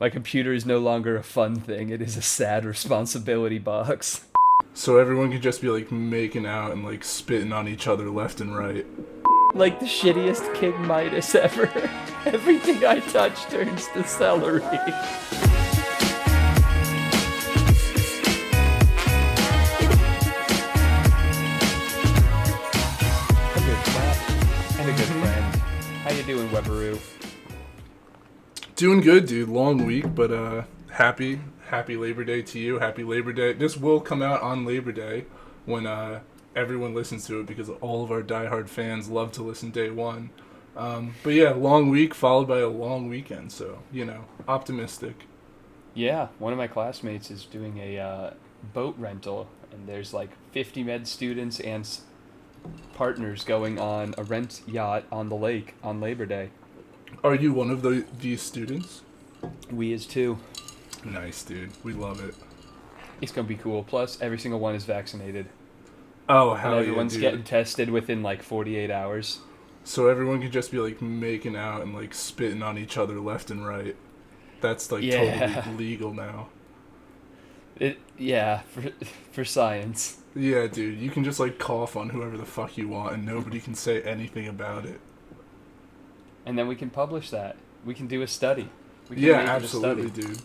My computer is no longer a fun thing. It is a sad responsibility box. So everyone can just be like making out and like spitting on each other left and right. Like the shittiest King Midas ever. Everything I touch turns to celery. A good clap and a good friend. How you doing, Weberoo? Doing good, dude. Long week, but happy Labor Day to you. Happy Labor Day. This will come out on Labor Day when everyone listens to it because all of our diehard fans love to listen day one. But yeah, long week followed by a long weekend, so, optimistic. Yeah, one of my classmates is doing a boat rental, and there's like 50 med students and partners going on a rent yacht on the lake on Labor Day. Are you one of these students? We is too. Nice, dude. We love it. It's gonna be cool. Plus, every single one is vaccinated. Oh, And hell yeah, everyone's dude. getting tested within like 48 hours. So everyone can just be like making out and like spitting on each other left and right. That's like totally legal now. For science. Yeah, dude. You can just like cough on whoever the fuck you want and nobody can say anything about it. And then we can publish that. We can do a study. We can Yeah, make it a absolutely, study. dude.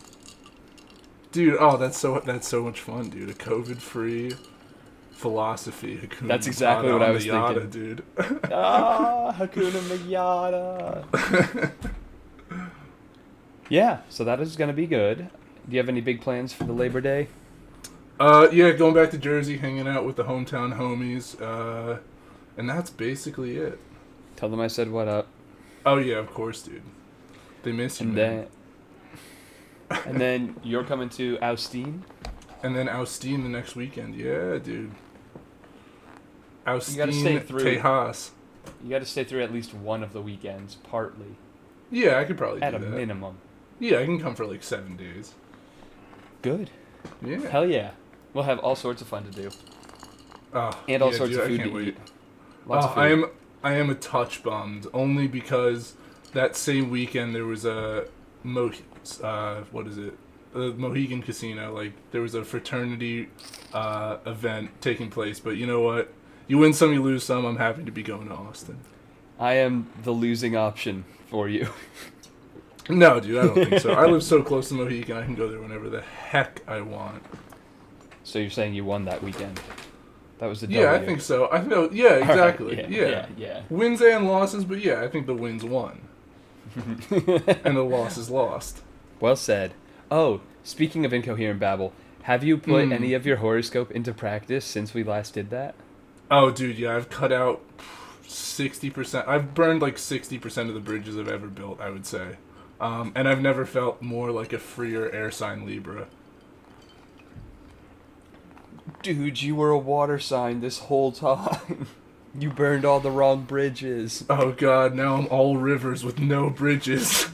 Dude, oh, that's so much fun, dude. A COVID-free philosophy. Hakuna That's exactly Matata what I on was the yada, thinking. dude. Hakuna Matata. Yeah, so that is going to be good. Do you have any big plans for the Labor Day? Yeah, going back to Jersey, hanging out with the hometown homies, and that's basically it. Tell them I said what up. Oh yeah, of course, dude. They miss you, man. And then you're coming to Austin? And then Austin the next weekend. Yeah, dude. Austin, You gotta stay through. Tejas. You got to stay through at least one of the weekends, partly. Yeah, I could probably At do a that. minimum. Yeah, I can come for like 7 days. Good. Yeah. Hell yeah. We'll have all sorts of fun to do. Oh, And all yeah, sorts dude, of I food can't to wait. eat. Lots of food. I am a touch bummed, only because that same weekend there was a Mohegan Casino. Like there was a fraternity event taking place. But you know what? You win some, you lose some. I'm happy to be going to Austin. I am the losing option for you. No, dude, I don't think so. I live so close to Mohegan, I can go there whenever the heck I want. So you're saying you won that weekend? That was the Yeah, W. I think so. I know. Yeah, exactly. Right, yeah. Wins and losses, but yeah, I think the wins won. And the loss is lost. Well said. Oh, speaking of incoherent babble, have you put any of your horoscope into practice since we last did that? Oh, dude, yeah, I've cut out 60%. I've burned like 60% of the bridges I've ever built, I would say. And I've never felt more like a freer air sign Libra. Dude, you were a water sign this whole time. You burned all the wrong bridges. Oh, God, now I'm all rivers with no bridges.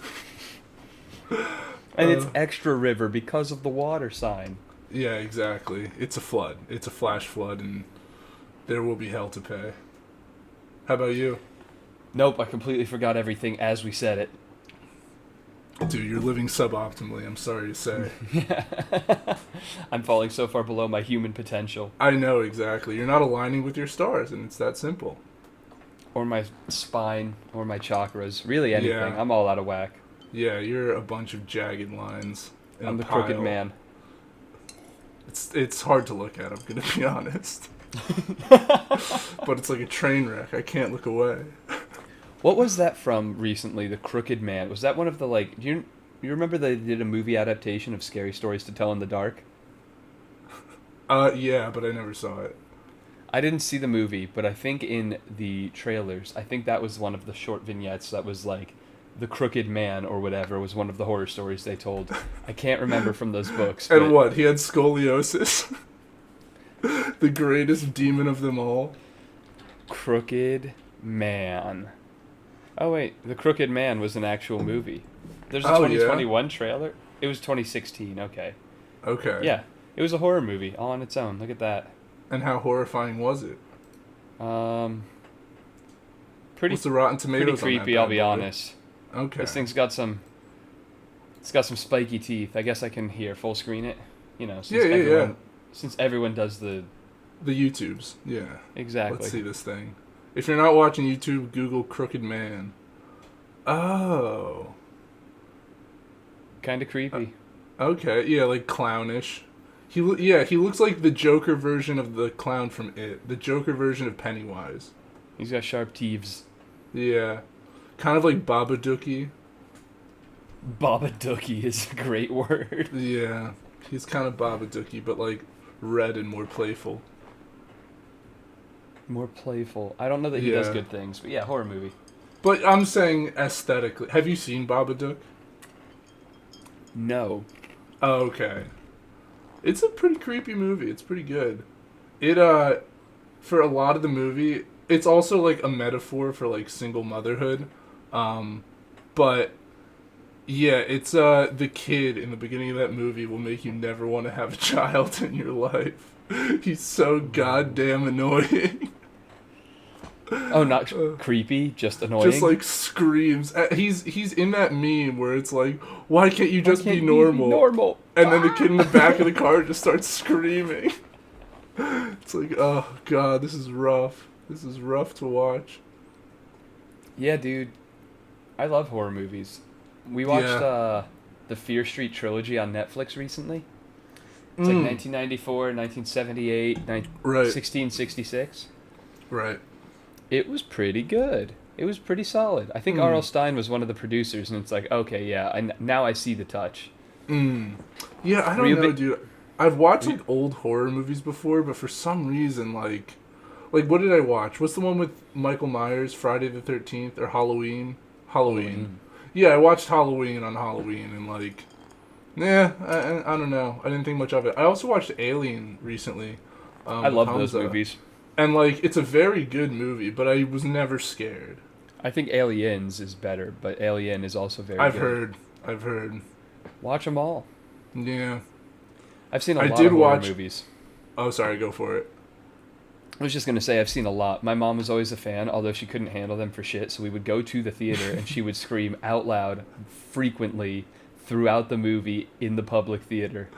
And it's extra river because of the water sign. Yeah, exactly. It's a flood. It's a flash flood, and there will be hell to pay. How about you? Nope, I completely forgot everything as we said it. Dude, you're living suboptimally, I'm sorry to say. I'm falling so far below my human potential. I know, exactly. You're not aligning with your stars, and it's that simple. Or my spine, or my chakras. Really anything. Yeah. I'm all out of whack. Yeah, you're a bunch of jagged lines in I'm a the pile. crooked man. It's hard to look at, I'm gonna be honest. But it's like a train wreck. I can't look away. What was that from recently, The Crooked Man? Was that one of the, like... Do you remember they did a movie adaptation of Scary Stories to Tell in the Dark? Yeah, but I never saw it. I didn't see the movie, but I think in the trailers, I think that was one of the short vignettes that was like, The Crooked Man or whatever was one of the horror stories they told. I can't remember from those books. And what? He had scoliosis? The greatest demon of them all? Crooked Man. Oh wait, The Crooked Man was an actual movie. There's a Oh, 2021 trailer? It was 2016, okay. Okay. Yeah, it was a horror movie all on its own. Look at that. And how horrifying was it? Pretty What's the Rotten pretty Tomatoes on that creepy, bad I'll be boy? honest. Okay. This thing's got some It's got some spiky teeth. I guess I can here full screen it. You know, Yeah. since everyone does the The YouTubes. Yeah. exactly. Let's see this thing. If you're not watching YouTube, Google Crooked Man. Oh. Kind of creepy. Okay. Yeah, like clownish. He looks like the Joker version of the clown from It. The Joker version of Pennywise. He's got sharp teeth. Yeah. Kind of like Babadookie. Babadookie is a great word. Yeah. He's kind of Babadookie, but like red and more playful. More playful. I don't know that he does good things, but yeah, horror movie. But I'm saying aesthetically. Have you seen Babadook? No. Oh, okay. It's a pretty creepy movie. It's pretty good. It for a lot of the movie, it's also like a metaphor for like single motherhood. But yeah, it's the kid in the beginning of that movie will make you never want to have a child in your life. He's so goddamn annoying. Oh, not creepy, just annoying. Just like screams. He's in that meme where it's like, why can't you just be normal? Normal. And then the kid in the back of the car just starts screaming. It's like, oh god, this is rough. This is rough to watch. Yeah, dude. I love horror movies. We watched the Fear Street trilogy on Netflix recently. It's like 1994, 1978, 1666. Right. It was pretty good. It was pretty solid. I think R.L. Stine was one of the producers, and it's like, okay, yeah, now I see the touch. Yeah, I don't know, dude. I've watched like old horror movies before, but for some reason, like what did I watch? What's the one with Michael Myers? Friday the 13th or Halloween? Halloween. Yeah, I watched Halloween on Halloween, and like, I don't know. I didn't think much of it. I also watched Alien recently. I love those movies. And like, it's a very good movie, but I was never scared. I think Aliens is better, but Alien is also very good. I've heard. Watch them all. Yeah. I've seen a lot of horror movies. Oh, sorry, go for it. I was just going to say I've seen a lot. My mom was always a fan, although she couldn't handle them for shit, so we would go to the theater and she would scream out loud frequently throughout the movie in the public theater.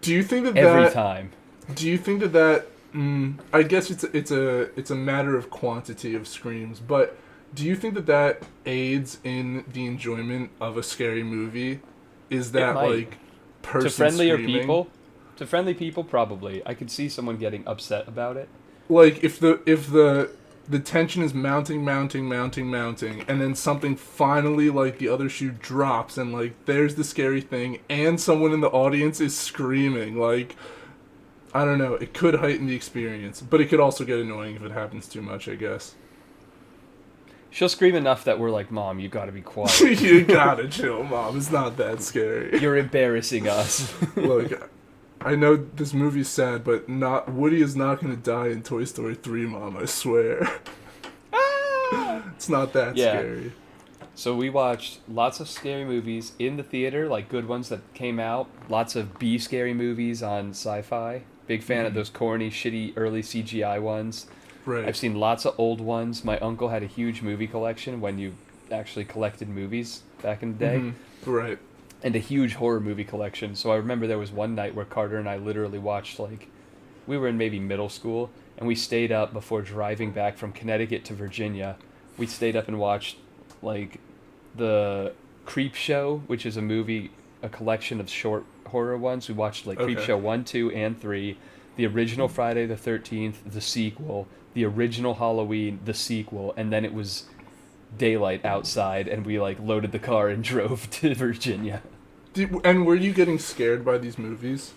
Do you think that every time? Do you think that I guess it's a matter of quantity of screams, but do you think that aids in the enjoyment of a scary movie? Is that like person to friendlier screaming? people? To friendly people, probably. I could see someone getting upset about it. Like if the tension is mounting, and then something finally, like the other shoe drops, and like there's the scary thing, and someone in the audience is screaming, like, I don't know, it could heighten the experience, but it could also get annoying if it happens too much, I guess. She'll scream enough that we're like, Mom, you gotta be quiet. You gotta chill, Mom. It's not that scary. You're embarrassing us. Look, I know this movie's sad, but Woody is not gonna die in Toy Story 3, Mom, I swear. It's not that scary. So we watched lots of scary movies in the theater, like good ones that came out. Lots of B scary movies on Sci-Fi. Big fan of those corny, shitty, early CGI ones. Right. I've seen lots of old ones. My uncle had a huge movie collection when you actually collected movies back in the day. Right. And a huge horror movie collection. So I remember there was one night where Carter and I literally watched, like, we were in maybe middle school, and we stayed up before driving back from Connecticut to Virginia. We stayed up and watched, like, the Creep Show, which is a collection of short horror ones. We watched, like, Creep Show 1, 2, and 3, the original Friday the 13th, the sequel, the original Halloween, the sequel, and then it was daylight outside, and we, like, loaded the car and drove to Virginia. And were you getting scared by these movies?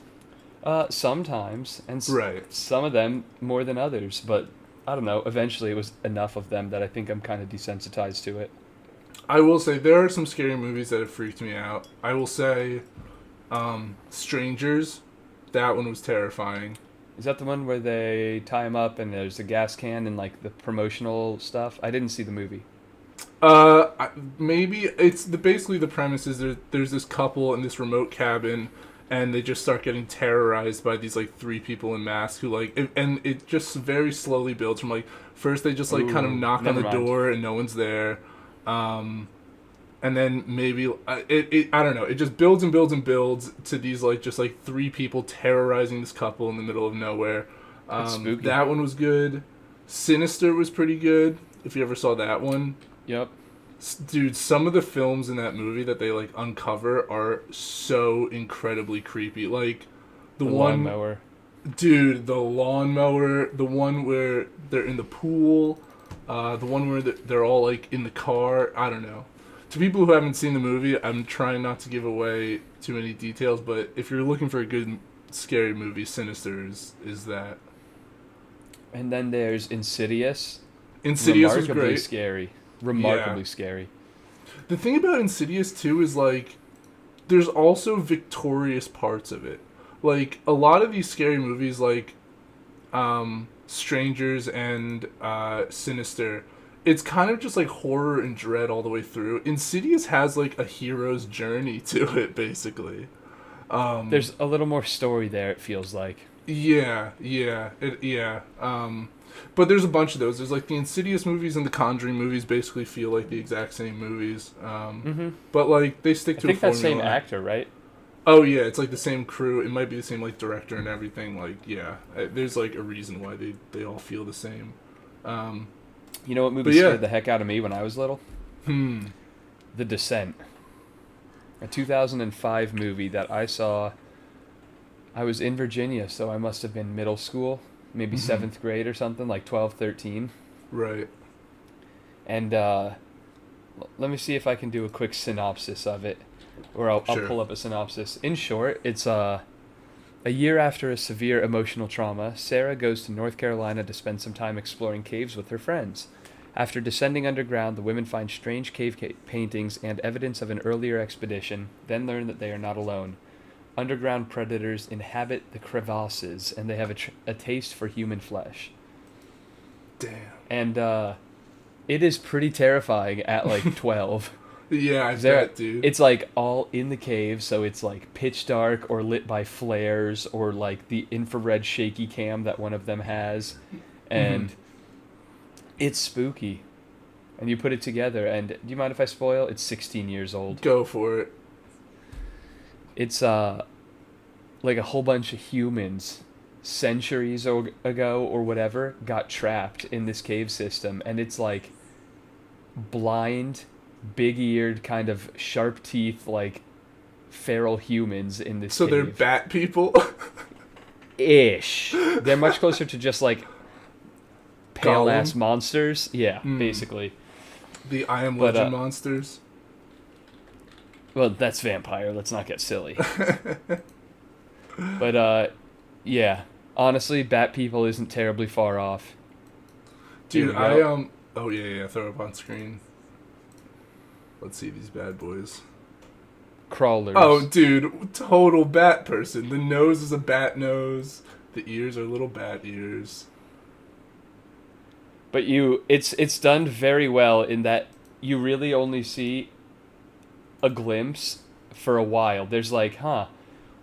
Sometimes, and right. Some of them more than others, but I don't know, eventually it was enough of them that I think I'm kind of desensitized to it. I will say, there are some scary movies that have freaked me out. I will say, Strangers, that one was terrifying. Is that the one where they tie him up and there's a gas can and, like, the promotional stuff? I didn't see the movie. Maybe it's basically the premise is there's this couple in this remote cabin, and they just start getting terrorized by these like three people in masks who and it just very slowly builds from like first they just like kind of knock on the door and no one's there, and and then maybe I don't know. It just builds and builds and builds to these like just like three people terrorizing this couple in the middle of nowhere. It's spooky. That one was good. Sinister was pretty good. If you ever saw that one. Yep. Dude, some of the films in that movie that they like uncover are so incredibly creepy. Like the one lawnmower. Dude, the lawnmower, the one where they're in the pool, the one where they're all like in the car. I don't know. To people who haven't seen the movie, I'm trying not to give away too many details, but if you're looking for a good scary movie, Sinister is that. And then there's Insidious. Insidious was Remarkably great. Scary. Remarkably scary. The thing about Insidious too is like there's also victorious parts of it. Like a lot of these scary movies like Strangers and Sinister, it's kind of just like horror and dread all the way through. Insidious has like a hero's journey to it basically. There's a little more story there, it feels like. Yeah. But there's a bunch of those. There's like the Insidious movies and the Conjuring movies basically feel like the exact same movies. But like they stick to a formula. I think that same actor, right? Oh yeah, it's like the same crew. It might be the same like director and everything. Like yeah, there's like a reason why they all feel the same. You know what movie scared the heck out of me when I was little? The Descent. A 2005 movie that I saw. I was in Virginia, so I must have been middle school, maybe 7th grade or something, like 12, 13. Right. And let me see if I can do a quick synopsis of it, or I'll pull up a synopsis. In short, it's a year after a severe emotional trauma, Sarah goes to North Carolina to spend some time exploring caves with her friends. After descending underground, the women find strange cave paintings and evidence of an earlier expedition, then learn that they are not alone. Underground predators inhabit the crevasses, and they have a taste for human flesh. Damn. And it is pretty terrifying at like 12. Yeah, I bet, dude. It's like all in the cave, so it's like pitch dark or lit by flares or like the infrared shaky cam that one of them has. And it's spooky. And you put it together, and do you mind if I spoil? It's 16 years old. Go for it. It's like a whole bunch of humans centuries ago or whatever got trapped in this cave system, and it's like blind, big-eared, kind of sharp teeth, like feral humans in this cave. So they're bat people? Ish. They're much closer to just like pale-ass monsters. Yeah, basically. The I Am Legend monsters? Well, that's vampire. Let's not get silly. But, yeah. Honestly, Bat People isn't terribly far off. Dude, Oh, yeah. Throw it up on screen. Let's see these bad boys. Crawlers. Oh, dude. Total bat person. The nose is a bat nose. The ears are little bat ears. But it's done very well in that you really only see a glimpse for a while. There's like,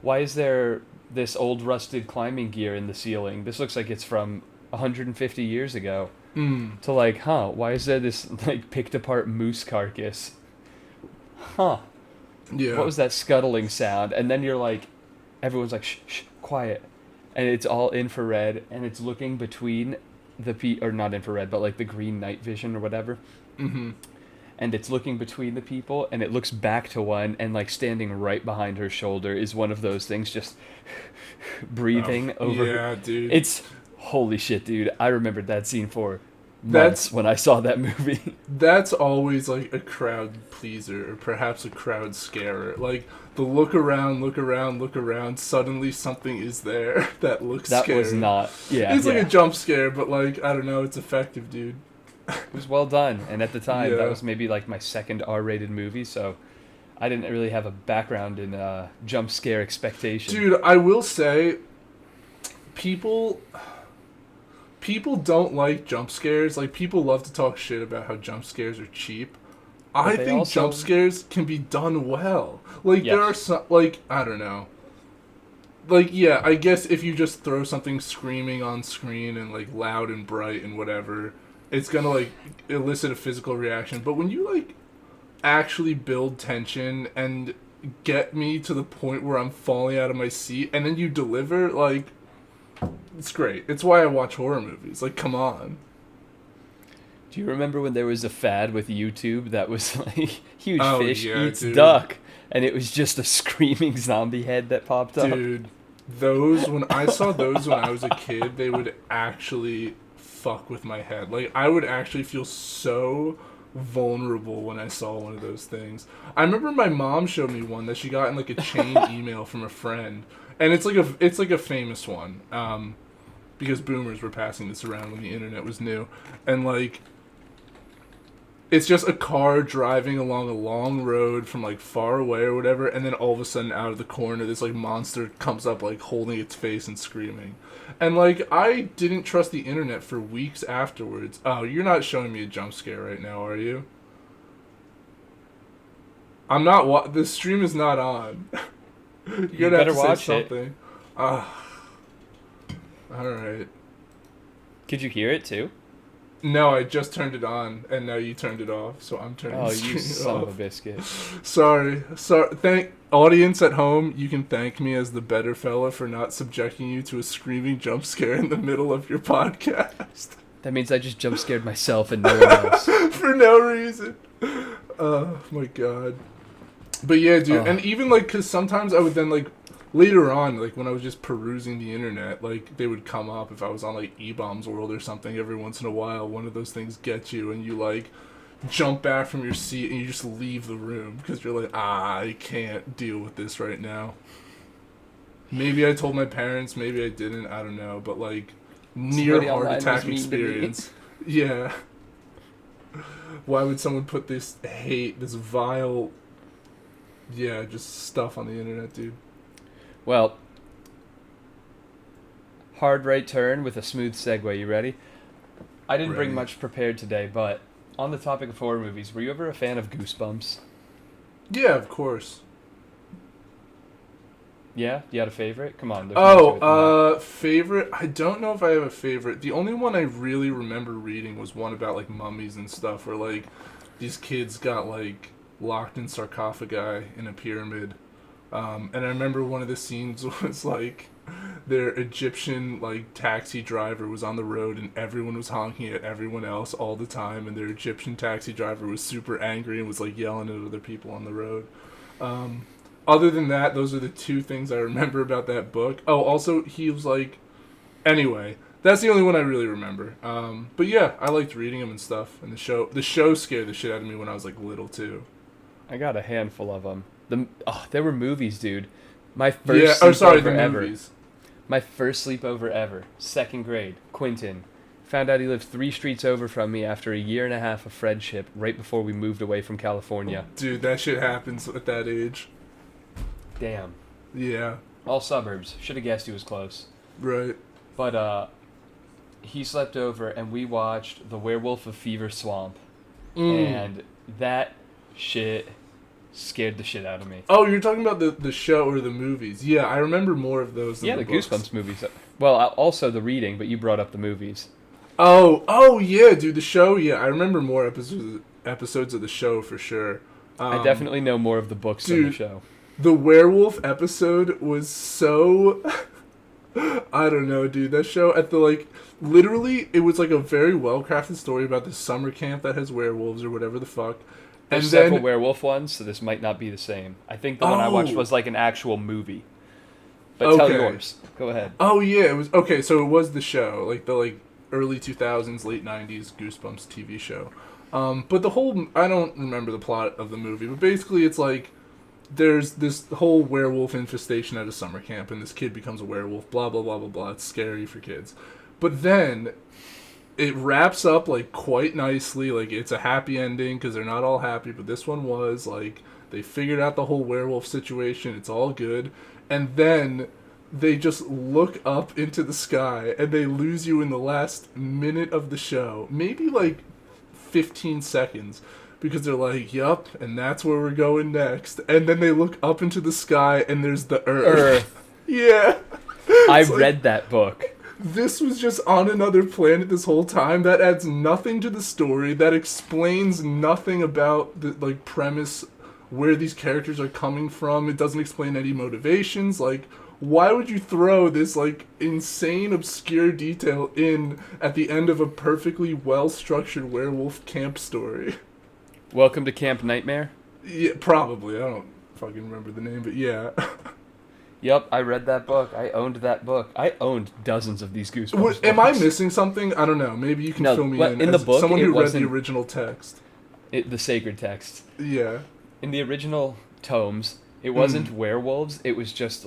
why is there this old rusted climbing gear in the ceiling? This looks like it's from 150 years ago. To like, why is there this like picked apart moose carcass? Yeah. What was that scuttling sound? And then you're like, everyone's like, shh, quiet. And it's all infrared, and it's looking between or not infrared, but like the green night vision or whatever. And it's looking between the people, and it looks back to one, and like standing right behind her shoulder is one of those things, just breathing over. Yeah, dude. It's holy shit, dude. I remembered that scene for months when I saw that movie. That's always like a crowd pleaser, or perhaps a crowd scarer. Like the look around, suddenly something is there that looks scary. That was not, It's like a jump scare, but like, I don't know, it's effective, dude. It was well done, and at the time, that was maybe like my second R-rated movie, so I didn't really have a background in jump scare expectation. Dude, I will say, people don't like jump scares. Like, people love to talk shit about how jump scares are cheap. I think jump scares can be done well. Like, there are some, like, I don't know. Like, yeah, I guess if you just throw something screaming on screen and, like, loud and bright and whatever, it's gonna, like, elicit a physical reaction. But when you, like, actually build tension and get me to the point where I'm falling out of my seat, and then you deliver, like, it's great. It's why I watch horror movies. Like, come on. Do you remember when there was a fad with YouTube that was like, huge fish eats dude. duck, and it was just a screaming zombie head that popped up? Dude, when I saw those when I was a kid, they would actually fuck with my head. Like, I would actually feel so vulnerable when I saw one of those things. I remember my mom showed me one that she got in like a chain email from a friend, and it's like a famous one, because boomers were passing this around when the internet was new, and like, it's just a car driving along a long road from like far away or whatever, and then all of a sudden out of the corner this like monster comes up like holding its face and screaming. And like, I didn't trust the internet for weeks afterwards. Oh, you're not showing me a jump scare right now, are you? I'm not the stream is not on. You're gonna have to watch say something. All right. Could you hear it too? No, I just turned it on, and now you turned it off, so I'm turning the stream you son off. of a biscuit. Sorry. Thank audience at home, you can thank me as the better fella for not subjecting you to a screaming jump scare in the middle of your podcast. That means I just jump scared myself and no one else. For no reason. Oh, my God. But yeah, dude, and even, like, because sometimes I would then, like, later on, like, when I was just perusing the internet, like, they would come up if I was on, like, E-Bombs World or something. Every once in a while, one of those things gets you, and you, like, jump back from your seat, and you just leave the room, because you're like, I can't deal with this right now. Maybe I told my parents, maybe I didn't, I don't know, but, like, near heart attack experience. Yeah. Why would someone put this hate, this vile, just stuff on the internet, dude? Well, hard right turn with a smooth segue. You ready? I didn't bring much prepared today, but on the topic of horror movies, were you ever a fan of Goosebumps? Yeah, of course. Yeah? You had a favorite? Come on. Favorite? I don't know if I have a favorite. The only one I really remember reading was one about, like, mummies and stuff, where, like, these kids got, like, locked in sarcophagi in a pyramid. And I remember one of the scenes was, like, their Egyptian, like, taxi driver was on the road and everyone was honking at everyone else all the time, and their Egyptian taxi driver was super angry and was, like, yelling at other people on the road. Other than that, those are the two things I remember about that book. Oh, also, he was, like... Anyway, that's the only one I really remember. But yeah, I liked reading them and stuff, and the show scared the shit out of me when I was, like, little, too. I got a handful of them. There were movies, dude. My first sleepover ever. Movies. My first sleepover ever. 2nd grade. Quentin. Found out he lived 3 streets over from me after a year and a half of friendship right before we moved away from California. Dude, that shit happens at that age. Damn. Yeah. All suburbs. Should have guessed he was close. Right. But, he slept over and we watched The Werewolf of Fever Swamp. And that shit scared the shit out of me. Oh, you're talking about the show or the movies. Yeah, I remember more of those than the books. Goosebumps movies. Well, also the reading, but you brought up the movies. Oh yeah, dude, the show, yeah. I remember more episodes of the show for sure. I definitely know more of the books than the show. The werewolf episode was so... I don't know, dude. That show at the, like... Literally, it was like a very well-crafted story about this summer camp that has werewolves or whatever the fuck. There's several werewolf ones, so this might not be the same. I think the one I watched was like an actual movie. But tell yours. Go ahead. Oh, yeah. It was... Okay, so it was the show. Like, the, like, early 2000s, late 90s Goosebumps TV show. But the whole... I don't remember the plot of the movie, but basically it's like... There's this whole werewolf infestation at a summer camp, and this kid becomes a werewolf, blah, blah, blah, blah, blah. It's scary for kids. But then... It wraps up, like, quite nicely. Like, it's a happy ending, because they're not all happy, but this one was. Like, they figured out the whole werewolf situation. It's all good. And then they just look up into the sky, and they lose you in the last minute of the show. Maybe, like, 15 seconds. Because they're like, yup, and that's where we're going next. And then they look up into the sky, and there's the Earth. Yeah. I read that book. This was just on another planet this whole time. That adds nothing to the story. That explains nothing about the like premise, where these characters are coming from. It doesn't explain any motivations. Like, why would you throw this like insane obscure detail in at the end of a perfectly well structured werewolf camp story? Welcome to Camp Nightmare. Yeah, probably. I don't fucking remember the name, but yeah. Yep, I read that book. I owned that book. I owned dozens of these Goosebumps Am I books. missing something? I don't know. Maybe you can No, fill me well, in the as book, someone it who read the wasn't- original text. The sacred text. Yeah. In the original tomes, it wasn't werewolves. It was just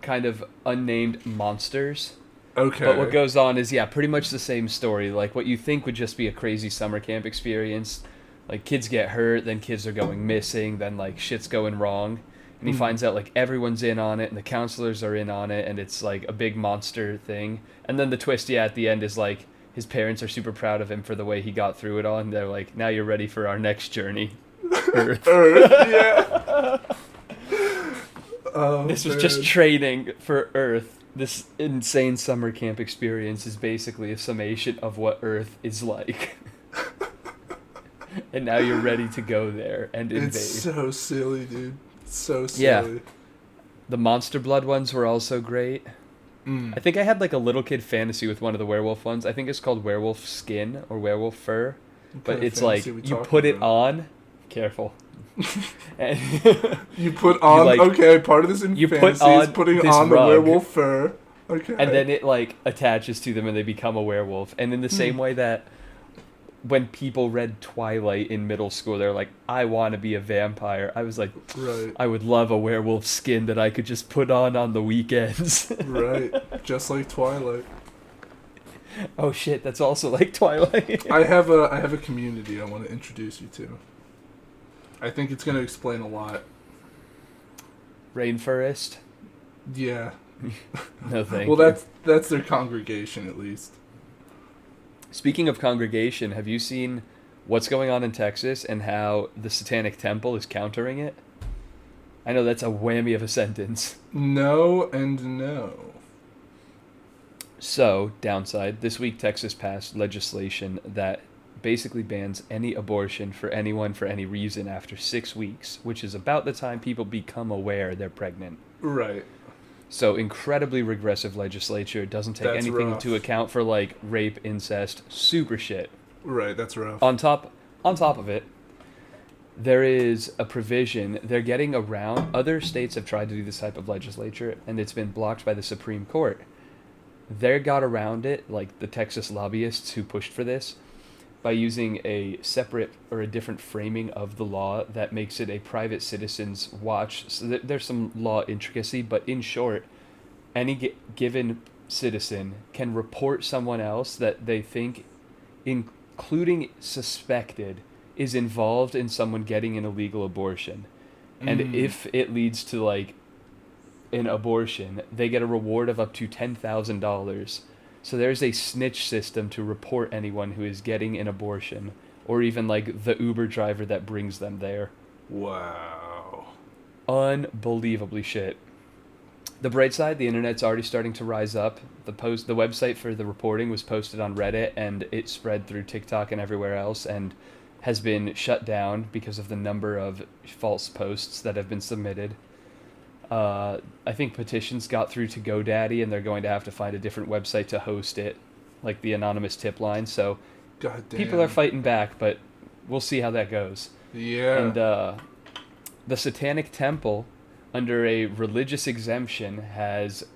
kind of unnamed monsters. Okay. But what goes on is, pretty much the same story. Like, what you think would just be a crazy summer camp experience. Like, kids get hurt, then kids are going missing, then, like, shit's going wrong. And he finds out, like, everyone's in on it, and the counselors are in on it, and it's, like, a big monster thing. And then the twist, at the end is, like, his parents are super proud of him for the way he got through it all, and they're like, now you're ready for our next journey, Earth. Earth, yeah. Oh, This was man. just training for Earth. This insane summer camp experience is basically a summation of what Earth is like. And now you're ready to go there and invade. It's so silly, dude. It's so Yeah. silly. The Monster Blood ones were also great. I think I had like a little kid fantasy with one of the werewolf ones. I think it's called Werewolf Skin or Werewolf Fur. What But kind of it's like, fantasy we you talking put it about? on. Careful. And You put on, like- okay, part of this in you put fantasy is on putting this on the rug. werewolf fur. Okay. and then it like attaches to them and they become a werewolf. And in the same way that when people read Twilight in middle school, they're like, I want to be a vampire. I was like, Right. I would love a werewolf skin that I could just put on the weekends. Right. Just like Twilight. Oh shit, that's also like Twilight. I have a community I want to introduce you to. I think it's going to explain a lot. Rainforest? Yeah. No thank Well, you. that's their congregation at least. Speaking of congregation, have you seen what's going on in Texas and how the Satanic Temple is countering it? I know that's a whammy of a sentence. No and no. So, downside, this week Texas passed legislation that basically bans any abortion for anyone for any reason after 6 weeks, which is about the time people become aware they're pregnant. Right. So, incredibly regressive legislature. It doesn't take That's anything rough. into account for, like, rape, incest, super shit. Right, that's rough. On top of it, there is a provision. They're getting around. Other states have tried to do this type of legislature, and it's been blocked by the Supreme Court. They got around it, like the Texas lobbyists who pushed for this, by using a separate or a different framing of the law that makes it a private citizen's watch. So there's some law intricacy, but in short, any given citizen can report someone else that they think, including suspected, is involved in someone getting an illegal abortion. And if it leads to, like, an abortion, they get a reward of up to $10,000. So there's a snitch system to report anyone who is getting an abortion, or even, like, the Uber driver that brings them there. Wow. Unbelievably shit. The bright side, the internet's already starting to rise up. The website for the reporting was posted on Reddit, and it spread through TikTok and everywhere else, and has been shut down because of the number of false posts that have been submitted. I think petitions got through to GoDaddy, and they're going to have to find a different website to host it, like the anonymous tip line. So God damn. people are fighting back, but we'll see how that goes. Yeah. And the Satanic Temple, under a religious exemption, has,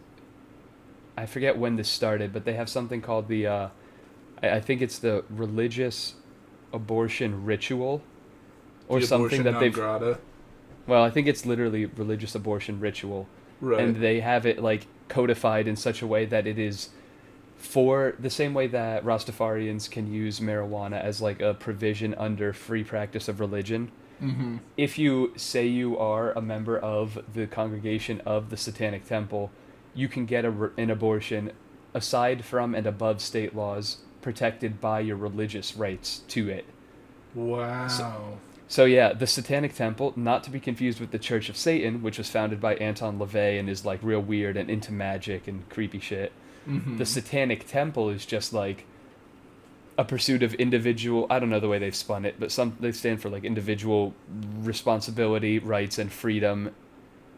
I forget when this started, but they have something called the, I think it's the religious abortion ritual, or the something abortion that non they've, grata. well, I think it's literally religious abortion ritual. Right. And they have it, like, codified in such a way that it is for the same way that Rastafarians can use marijuana as, like, a provision under free practice of religion. Mm-hmm. If you say you are a member of the congregation of the Satanic Temple, you can get an abortion aside from and above state laws, protected by your religious rights to it. Wow. So yeah, the Satanic Temple, not to be confused with the Church of Satan, which was founded by Anton LaVey and is, like, real weird and into magic and creepy shit. The Satanic Temple is just like a pursuit of individual, I don't know the way they've spun it, but they stand for like individual responsibility, rights, and freedom,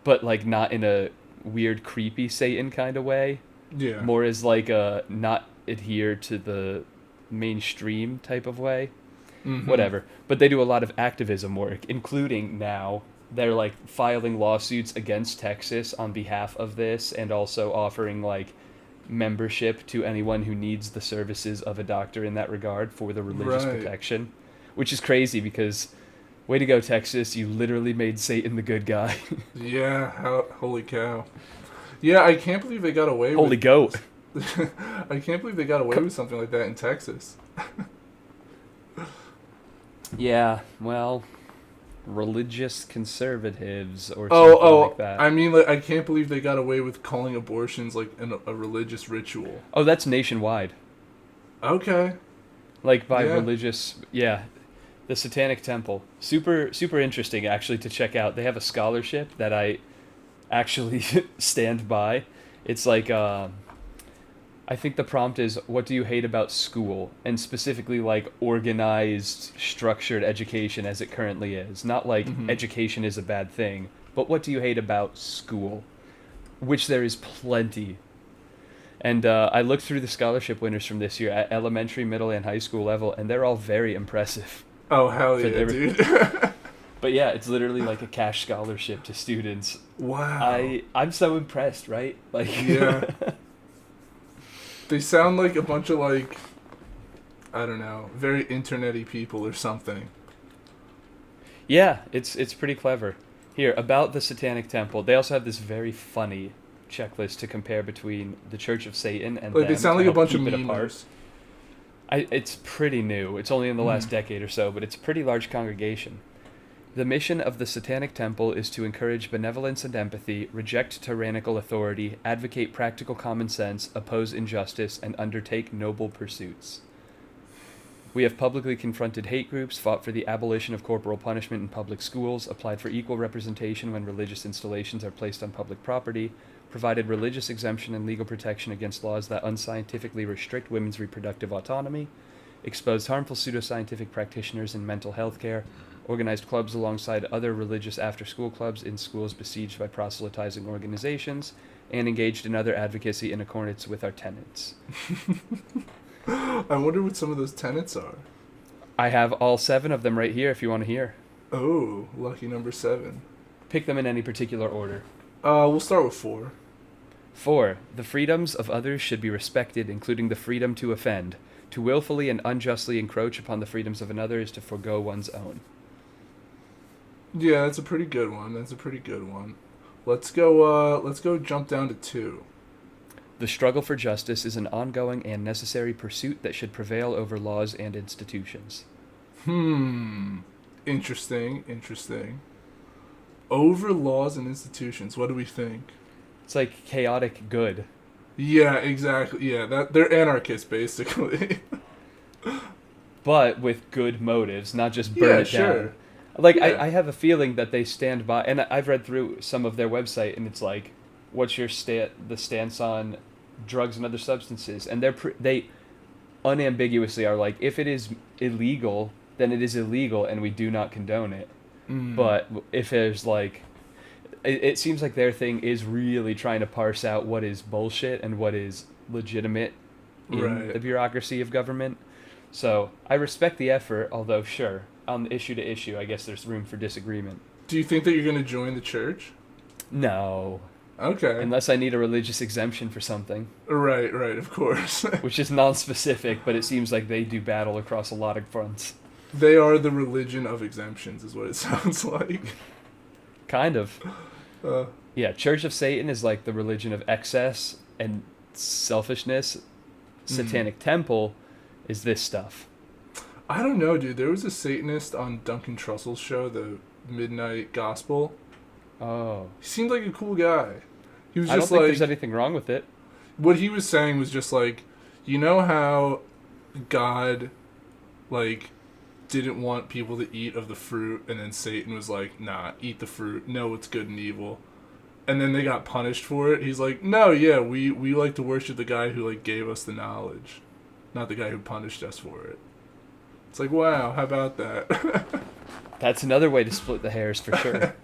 but like not in a weird, creepy Satan kind of way. Yeah. More as like a not adhere to the mainstream type of way. Whatever. But they do a lot of activism work, including now they're like filing lawsuits against Texas on behalf of this, and also offering like membership to anyone who needs the services of a doctor in that regard for the religious protection, which is crazy because way to go, Texas, you literally made Satan the good guy. Yeah, holy cow. Yeah, I can't believe they got away Holy with goat. I can't believe they got away with something like that in Texas. Yeah, well, religious conservatives or something like that. I mean, like, I can't believe they got away with calling abortions like a religious ritual. Oh, that's nationwide. Okay. Like by religious, the Satanic Temple. Super, super interesting actually to check out. They have a scholarship that I actually stand by. It's like, I think the prompt is, what do you hate about school? And specifically like organized, structured education as it currently is. Not like education is a bad thing, but what do you hate about school? Which there is plenty. And I looked through the scholarship winners from this year at elementary, middle, and high school level, and they're all very impressive. Oh, hell yeah, dude. But yeah, it's literally like a cash scholarship to students. Wow. I'm so impressed, right? Like, yeah. They sound like a bunch of like, I don't know, very internet-y people or something. Yeah, it's pretty clever. Here, about the Satanic Temple, they also have this very funny checklist to compare between the Church of Satan and like them they sound like a bunch of memers. It's pretty new. It's only in the last decade or so, but it's a pretty large congregation. The mission of the Satanic Temple is to encourage benevolence and empathy, reject tyrannical authority, advocate practical common sense, oppose injustice, and undertake noble pursuits. We have publicly confronted hate groups, fought for the abolition of corporal punishment in public schools, applied for equal representation when religious installations are placed on public property, provided religious exemption and legal protection against laws that unscientifically restrict women's reproductive autonomy, exposed harmful pseudoscientific practitioners in mental health care, organized clubs alongside other religious after-school clubs in schools besieged by proselytizing organizations, and engaged in other advocacy in accordance with our tenets. I wonder what some of those tenets are. I have all 7 of them right here if you want to hear. Oh, lucky number 7. Pick them in any particular order. We'll start with 4. 4. The freedoms of others should be respected, including the freedom to offend. To willfully and unjustly encroach upon the freedoms of another is to forgo one's own. Yeah, that's a pretty good one. Let's go jump down to 2. The struggle for justice is an ongoing and necessary pursuit that should prevail over laws and institutions. Interesting. Over laws and institutions, what do we think? It's like chaotic good. Yeah, exactly. Yeah, they're anarchists, basically. But with good motives, not just burn it down. Like, yeah. I have a feeling that they stand by, and I've read through some of their website, and it's like, what's your the stance on drugs and other substances? And they unambiguously are like, if it is illegal, then it is illegal, and we do not condone it. But if there's like, it seems like their thing is really trying to parse out what is bullshit and what is legitimate in the bureaucracy of government. So I respect the effort, although sure, on issue to issue, I guess there's room for disagreement. Do you think that you're going to join the church? No. Okay. Unless I need a religious exemption for something. Right, of course. Which is non-specific, but it seems like they do battle across a lot of fronts. They are the religion of exemptions, is what it sounds like. Kind of. Yeah, Church of Satan is like the religion of excess and selfishness. Satanic Temple is this stuff. I don't know, dude. There was a Satanist on Duncan Trussell's show, the Midnight Gospel. Oh. He seemed like a cool guy. He was I just don't think like, there's anything wrong with it. What he was saying was just like, you know how God, like, didn't want people to eat of the fruit, and then Satan was like, nah, eat the fruit, know what's good and evil. and then they got punished for it. He's like, no, yeah, we like to worship the guy who like gave us the knowledge, not the guy who punished us for it. It's like, wow, how about that? That's another way to split the hairs for sure.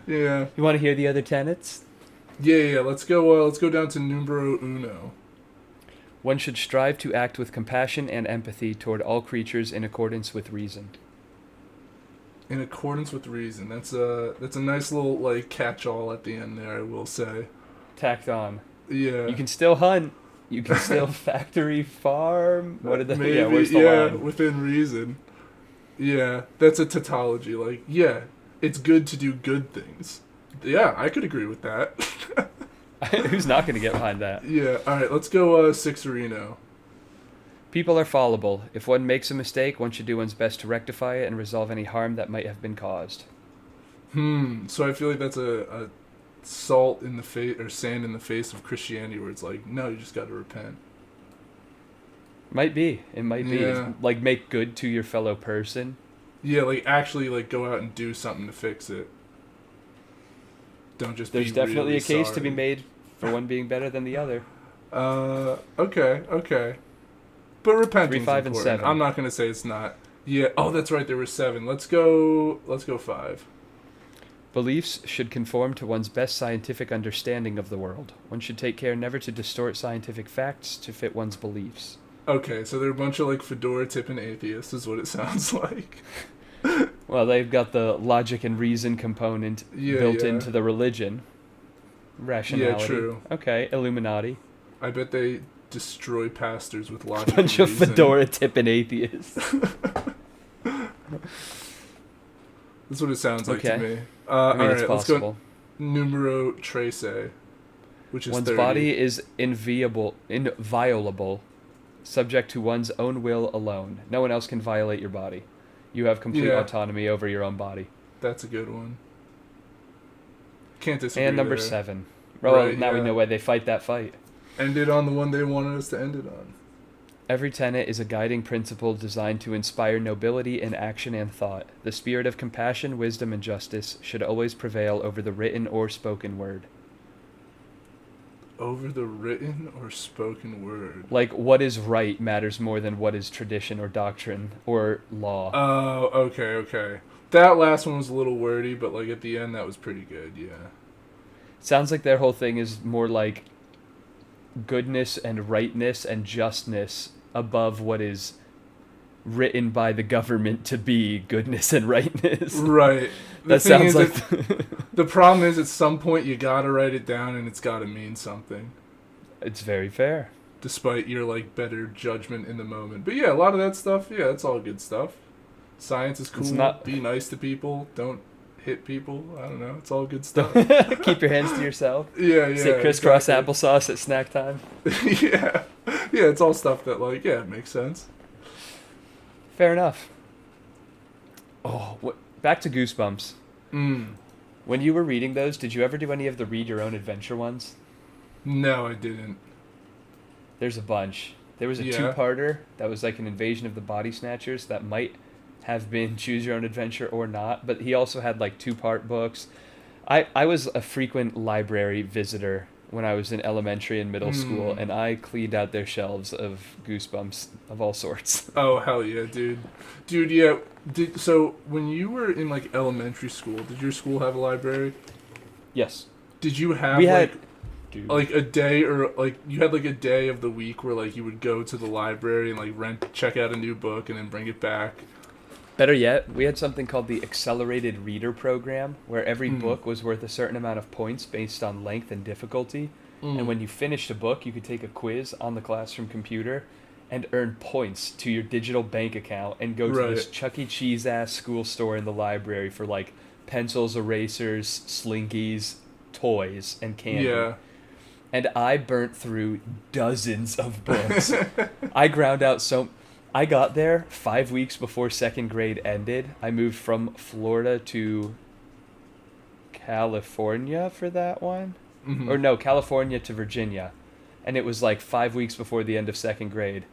Yeah. You want to hear the other tenets? Yeah. Let's go down to numero uno. One should strive to act with compassion and empathy toward all creatures in accordance with reason. In accordance with reason. That's a nice little like catch-all at the end there, I will say. Tacked on. Yeah. You can still hunt. You can still factory farm. What did Maybe, where's the line? Within reason. Yeah, that's a tautology. Like, yeah, it's good to do good things. Yeah, I could agree with that. Who's not going to get behind that? Yeah, alright, let's go Sixerino. People are fallible. If one makes a mistake, one should do one's best to rectify it and resolve any harm that might have been caused. So I feel like that's a salt in the face, or sand in the face of Christianity, where it's like, no, you just got to repent. Might be. It might be. Yeah. Like, make good to your fellow person. Yeah, like, actually, like, go out and do something to fix it. Don't just There's be definitely really a case sorry. to be made for one being better than the other. Okay. But repentance 3, 5, and important. 7. I'm not going to say it's not. Yeah, oh, that's right, there were 7. Let's go 5. Beliefs should conform to one's best scientific understanding of the world. One should take care never to distort scientific facts to fit one's beliefs. Okay, so they're a bunch of, like, fedora-tipping atheists, is what it sounds like. Well, they've got the logic and reason component built into the religion. Rationality. Yeah, true. Okay, Illuminati. I bet they destroy pastors with logic Bunch and of reason. fedora-tipping atheists. That's what it sounds like to Okay. me. I mean, it's Alright, let's possible. go numero trece, which is One's 30. body is inviolable, subject to one's own will alone. No one else can violate your body. You have complete autonomy over your own body. That's a good one. Can't disagree. And number there. 7. Well, Right, now we yeah. know why they fight that fight. Ended on the one they wanted us to end it on. Every tenet is a guiding principle designed to inspire nobility in action and thought. The spirit of compassion, wisdom, and justice should always prevail over the written or spoken word. Over the written or spoken word. Like, what is right matters more than what is tradition or doctrine or law. Oh, okay. That last one was a little wordy, but like at the end that was pretty good, yeah. Sounds like their whole thing is more like goodness and rightness and justness above what is written by the government to be goodness and rightness. Right. That sounds like... The problem is at some point you gotta write it down and it's gotta mean something. It's very fair. Despite your like better judgment in the moment. But yeah, a lot of that stuff, yeah, it's all good stuff. Science is cool. It's not... Be nice to people. Don't hit people. I don't know. It's all good stuff. Keep your hands to yourself. Yeah. Say crisscross exactly. applesauce at snack time. Yeah, it's all stuff that like, yeah, it makes sense. Fair enough. Oh, back to Goosebumps. When you were reading those, did you ever do any of the read your own adventure ones? No, I didn't. There's a bunch. There was a two-parter that was like an invasion of the body snatchers that might have been choose your own adventure or not, but he also had like 2-part books. I was a frequent library visitor when I was in elementary and middle school, and I cleaned out their shelves of Goosebumps of all sorts. Oh, hell yeah, dude. Dude, yeah. So, when you were in, like, elementary school, did your school have a library? Yes. Did you have, like a day, or, like, you had, like, a day of the week where, like, you would go to the library and, like, check out a new book and then bring it back? Better yet, we had something called the Accelerated Reader Program, where every book was worth a certain amount of points based on length and difficulty. And when you finished a book, you could take a quiz on the classroom computer and earn points to your digital bank account and go to this Chuck E. Cheese-ass school store in the library for, like, pencils, erasers, slinkies, toys, and candy. Yeah. And I burnt through dozens of books. I ground out I got there 5 weeks before second grade ended. I moved from Florida to California for that one. Or no, California to Virginia. And it was like 5 weeks before the end of second grade.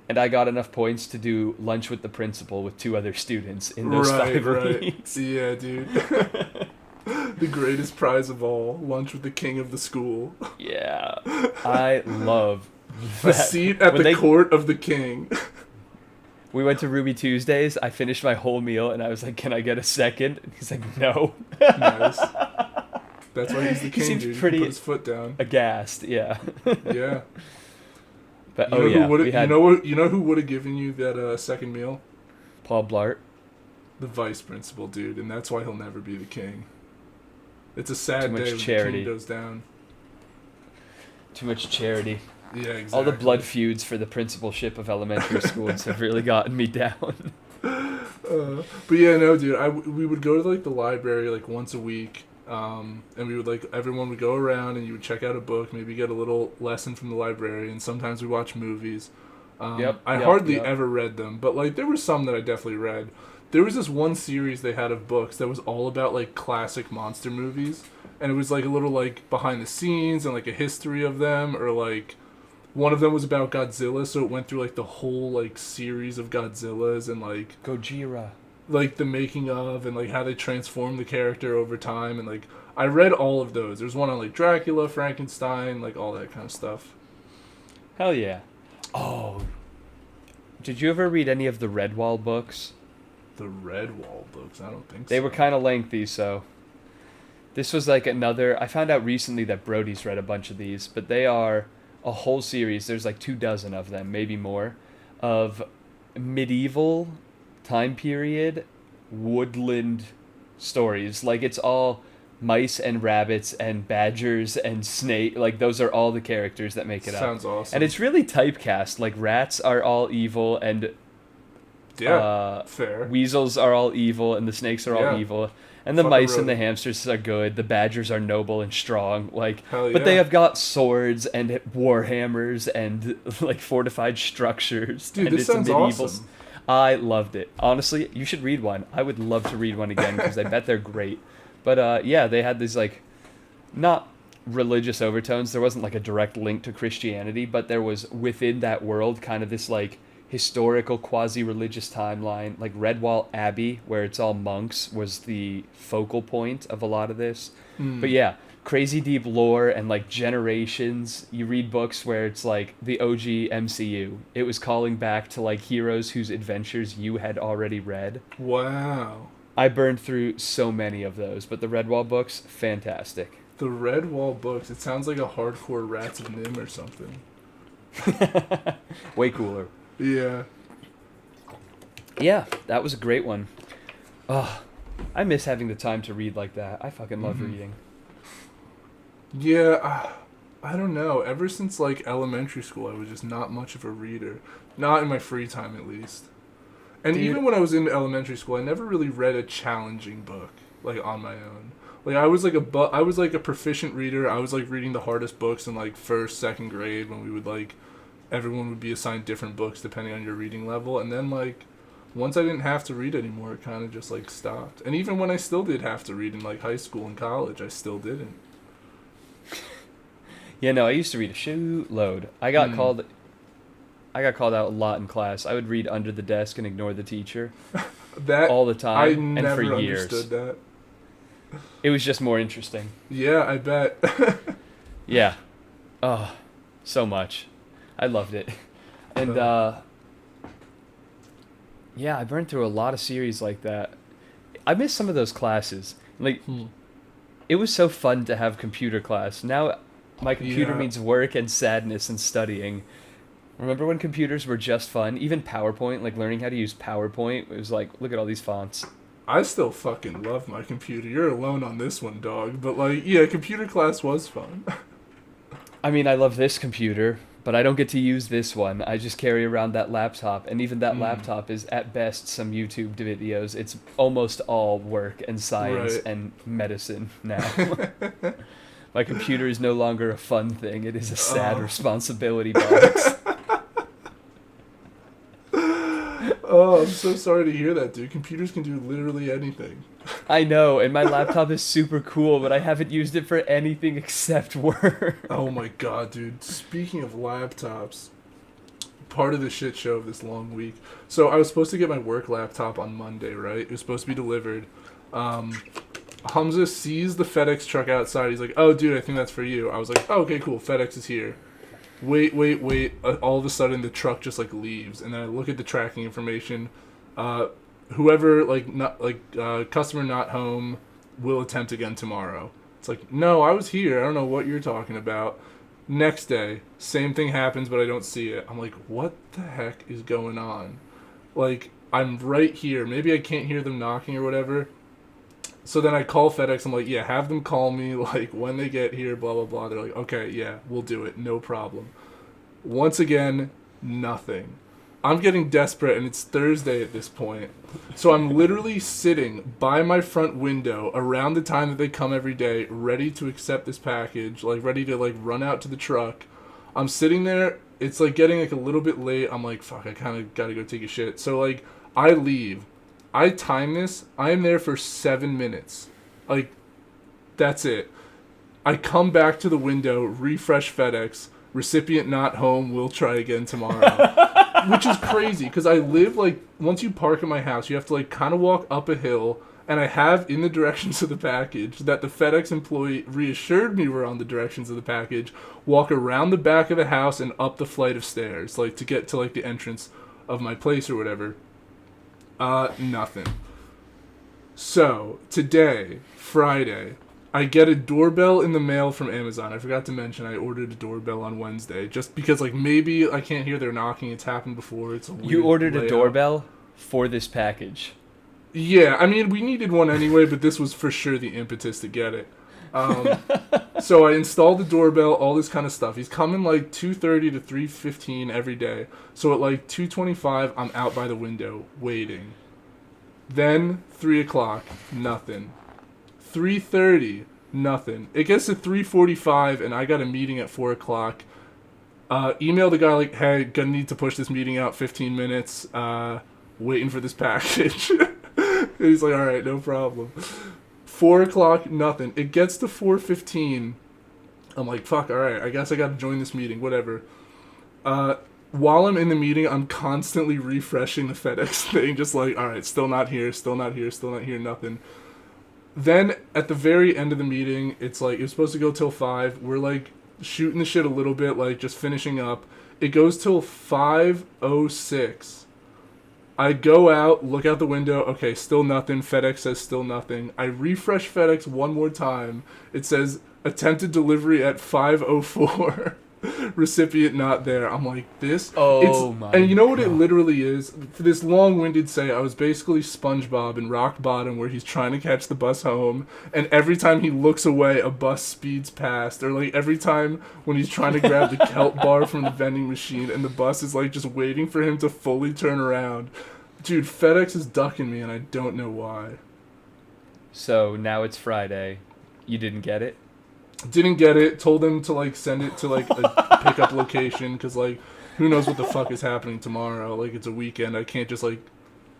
And I got enough points to do lunch with the principal with 2 other students in those 5 weeks. Yeah, dude. The greatest prize of all, lunch with the king of the school. Yeah, I love A that. seat at When the court of the king. we went to Ruby Tuesdays, I finished my whole meal and I was like, "Can I get a second?" And he's like, "No." Nice. That's why he's the He king, seems dude. He pretty can put his foot down. aghast. Yeah. Yeah. But You know who would have given you that second meal? Paul Blart. The vice principal, dude, and that's why he'll never be the king. It's a sad Too much day when charity. the king goes down. Too much charity. Yeah, exactly. All the blood feuds for the principalship of elementary schools have really gotten me down. But yeah, no, dude. We would go to like the library like once a week, and we would like everyone would go around and you would check out a book, maybe get a little lesson from the librarian. Sometimes we watch movies. I hardly ever read them, but like there were some that I definitely read. There was this one series they had of books that was all about like classic monster movies, and it was like a little like behind the scenes and like a history of them, or like one of them was about Godzilla, so it went through like the whole like series of Godzillas and like Gojira. like the making of and like how they transformed the character over time, and like I read all of those. There's one on like Dracula, Frankenstein, like all that kind of stuff. Hell yeah. Oh. Did you ever read any of the Redwall books? The Redwall books? I don't think so. They were kind of lengthy, so this was like another. I found out recently that Brody's read a bunch of these, but they are a whole series. There's like 24 of them, maybe more, of medieval time period woodland stories. Like it's all mice and rabbits and badgers and snake. Like those are all the characters that make it up. Sounds awesome. And it's really typecast. Like rats are all evil and fair. Weasels are all evil and the snakes are all evil. And the mice and the hamsters are good. The badgers are noble and strong. Like, but they have got swords and war hammers and like fortified structures. Dude, and this sounds awesome. I loved it. Honestly, you should read one. I would love to read one again because I bet they're great. But yeah, they had these like not religious overtones. There wasn't like a direct link to Christianity, but there was within that world kind of this like historical quasi-religious timeline. Like Redwall Abbey, where it's all monks, was the focal point of a lot of this. But yeah, crazy deep lore and like generations. You read books where it's like the OG MCU. It was calling back to like heroes whose adventures you had already read. Wow. I burned through so many of those, but the Redwall books, fantastic. The Redwall books, it sounds like a hardcore Rats of Nim or something. Way cooler. Yeah. Yeah, that was a great one. Oh, I miss having the time to read like that. I fucking love reading. Yeah, I don't know. Ever since like elementary school, I was just not much of a reader. Not in my free time, at least. And even when I was in elementary school, I never really read a challenging book like on my own. Like I was like a proficient reader. I was like reading the hardest books in like first, second grade when we would like everyone would be assigned different books depending on your reading level, and then like once I didn't have to read anymore, it kind of just like stopped. And even when I still did have to read in like high school and college, I still didn't. Yeah, no, I used to read a shitload. I got called out a lot in class. I would read under the desk and ignore the teacher. That all the time I never and for years. Understood that. It was just more interesting. Yeah, I bet. Yeah. Oh, so much. I loved it. And yeah, I burned through a lot of series like that. I miss some of those classes. Like it was so fun to have computer class. Now my computer means work and sadness and studying. Remember when computers were just fun? Even PowerPoint, like learning how to use PowerPoint, it was like, look at all these fonts. I still fucking love my computer. You're alone on this one, dog. But like, yeah, computer class was fun. I mean, I love this computer, but I don't get to use this one. I just carry around that laptop, and even that laptop is at best some YouTube videos. It's almost all work and science and medicine now. My computer is no longer a fun thing. It is a sad responsibility box. Oh, I'm so sorry to hear that, dude. Computers can do literally anything. I know, and my laptop is super cool, but I haven't used it for anything except work. Oh my god, dude. Speaking of laptops, part of the shit show of this long week. So I was supposed to get my work laptop on Monday, right? It was supposed to be delivered. Hamza sees the FedEx truck outside. He's like, "Oh, dude, I think that's for you." I was like, "Oh, okay, cool. FedEx is here." Wait. All of a sudden, the truck just like leaves, and then I look at the tracking information. Whoever customer not home will attempt again tomorrow. It's like, no, I was here. I don't know what you're talking about. Next day, same thing happens, but I don't see it. I'm like, what the heck is going on? Like, I'm right here. Maybe I can't hear them knocking or whatever. So then I call FedEx. I'm like, yeah, have them call me, like, when they get here, blah, blah, blah. They're like, okay, yeah, we'll do it. No problem. Once again, nothing. I'm getting desperate, and it's Thursday at this point. So I'm literally sitting by my front window around the time that they come every day, ready to accept this package, like, ready to, like, run out to the truck. I'm sitting there. It's, like, getting, like, a little bit late. I'm like, fuck, I kind of got to go take a shit. So, like, I leave. I time this. I am there for 7 minutes. Like, that's it. I come back to the window, refresh FedEx, recipient not home, we'll try again tomorrow. Which is crazy, because I live, like, once you park at my house, you have to, like, kind of walk up a hill, and I have in the directions of the package that the FedEx employee reassured me were on the directions of the package, walk around the back of the house and up the flight of stairs, like, to get to, like, the entrance of my place or whatever. Nothing. So, today, Friday, I get a doorbell in the mail from Amazon. I forgot to mention I ordered a doorbell on Wednesday, just because, like, maybe I can't hear their knocking. It's happened before. It's a weird You ordered layout. a doorbell for this package. Yeah, I mean, we needed one anyway, but this was for sure the impetus to get it. So I installed the doorbell, all this kind of stuff. He's coming like 2:30 to 3:15 every day. So at like 2:25, I'm out by the window waiting. Then 3 o'clock, nothing. 3:30, nothing. It gets to 3:45, and I got a meeting at 4 o'clock. Email the guy like, hey, gonna need to push this meeting out 15 minutes. Waiting for this package. And he's like, all right, no problem. 4 o'clock, nothing. It gets to 4:15. I'm like, fuck, all right, I guess I gotta join this meeting, whatever. While I'm in the meeting, I'm constantly refreshing the FedEx thing, just like, all right, still not here, nothing. Then, at the very end of the meeting, it's like, it was supposed to go till 5. We're, like, shooting the shit a little bit, like, just finishing up. It goes till 5:06. I go out, look out the window, okay, still nothing. FedEx says still nothing. I refresh FedEx one more time. It says, attempted delivery at 5:04. Recipient not there. I'm like, this? Oh my And you know what God. it literally is? For this long-winded say, I was basically SpongeBob in Rock Bottom where he's trying to catch the bus home, and every time he looks away, a bus speeds past. Or like every time when he's trying to grab the kelp bar from the vending machine and the bus is like just waiting for him to fully turn around. Dude, FedEx is ducking me and I don't know why. So now it's Friday. You didn't get it? Didn't get it. Told them to like send it to like a pickup location because like who knows what the fuck is happening tomorrow. Like it's a weekend. I can't just like.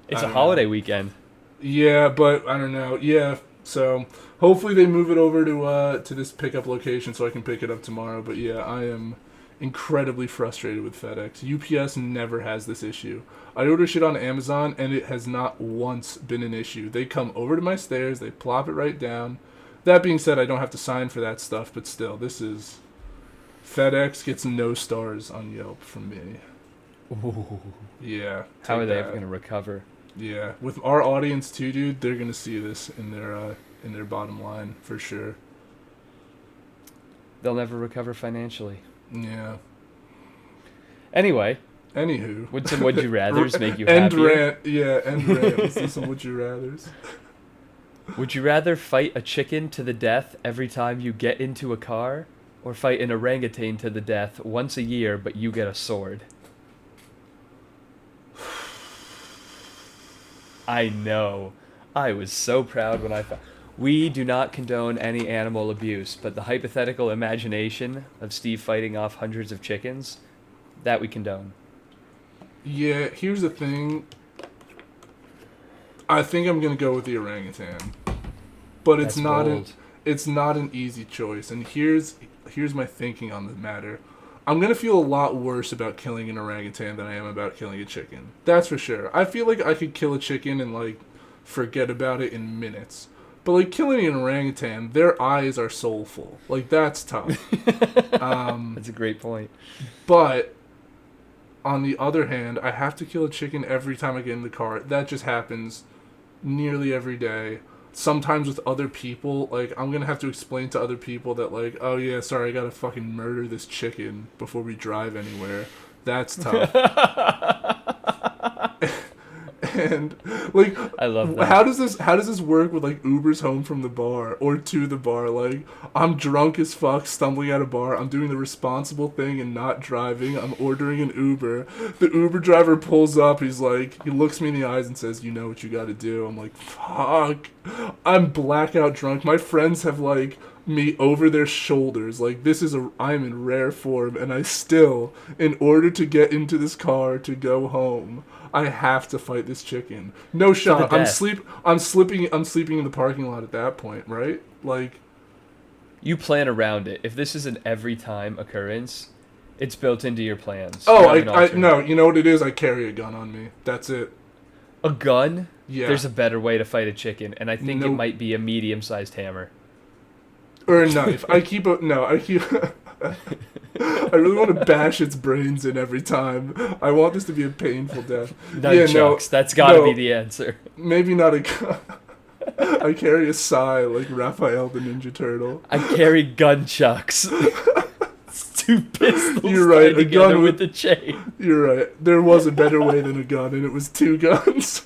It's I a don't holiday know. weekend. Yeah, but I don't know. Yeah, so hopefully they move it over to this pickup location so I can pick it up tomorrow. But yeah, I am incredibly frustrated with FedEx. UPS never has this issue. I order shit on Amazon and it has not once been an issue. They come over to my stairs, they plop it right down. That being said, I don't have to sign for that stuff, but still, this is... FedEx gets no stars on Yelp from me. Ooh. Yeah. How take are they that. ever going to recover? Yeah. With our audience too, dude, they're going to see this in their bottom line, for sure. They'll never recover financially. Yeah. Anyway, Anywho. would some would you rathers make you End happier? rant. Yeah, end rant. Let's do some would you rathers. Would you rather fight a chicken to the death every time you get into a car, or fight an orangutan to the death once a year but you get a sword? I know. I was so proud when I found... We do not condone any animal abuse, but the hypothetical imagination of Steve fighting off hundreds of chickens, that we condone. Yeah, here's the thing. I think I'm gonna go with the orangutan, but it's That's not bold. it's not an easy choice. And here's my thinking on the matter. I'm gonna feel a lot worse about killing an orangutan than I am about killing a chicken. That's for sure. I feel like I could kill a chicken and like forget about it in minutes. But like killing an orangutan, their eyes are soulful. Like that's tough. That's a great point. But on the other hand, I have to kill a chicken every time I get in the car. That just happens nearly every day. Sometimes with other people, like, I'm gonna have to explain to other people that, like, oh yeah, sorry, I gotta fucking murder this chicken before we drive anywhere. That's tough. And like, I love that. how does this work with like Ubers home from the bar or to the bar? Like, I'm drunk as fuck, stumbling at a bar. I'm doing the responsible thing and not driving. I'm ordering an Uber. The Uber driver pulls up. He looks me in the eyes and says, "You know what you got to do." I'm like, "Fuck." I'm blackout drunk. My friends have like me over their shoulders. Like, I'm in rare form, and I still, in order to get into this car to go home, I have to fight this chicken. No shot. I'm sleeping in the parking lot at that point, right? Like, you plan around it. If this is an every time occurrence, it's built into your plans. Oh, no, you know what it is? I carry a gun on me. That's it. A gun? Yeah. There's a better way to fight a chicken, and I think it might be a medium-sized hammer. Or a knife. I really want to bash its brains in every time. I want this to be a painful death. Nunchucks. That's gotta be the answer. Maybe not a gun. I carry a sai like Raphael the Ninja Turtle. I carry gunchucks. It's two pistols. You're right. A gun with the chain. You're right. There was a better way than a gun, and it was two guns.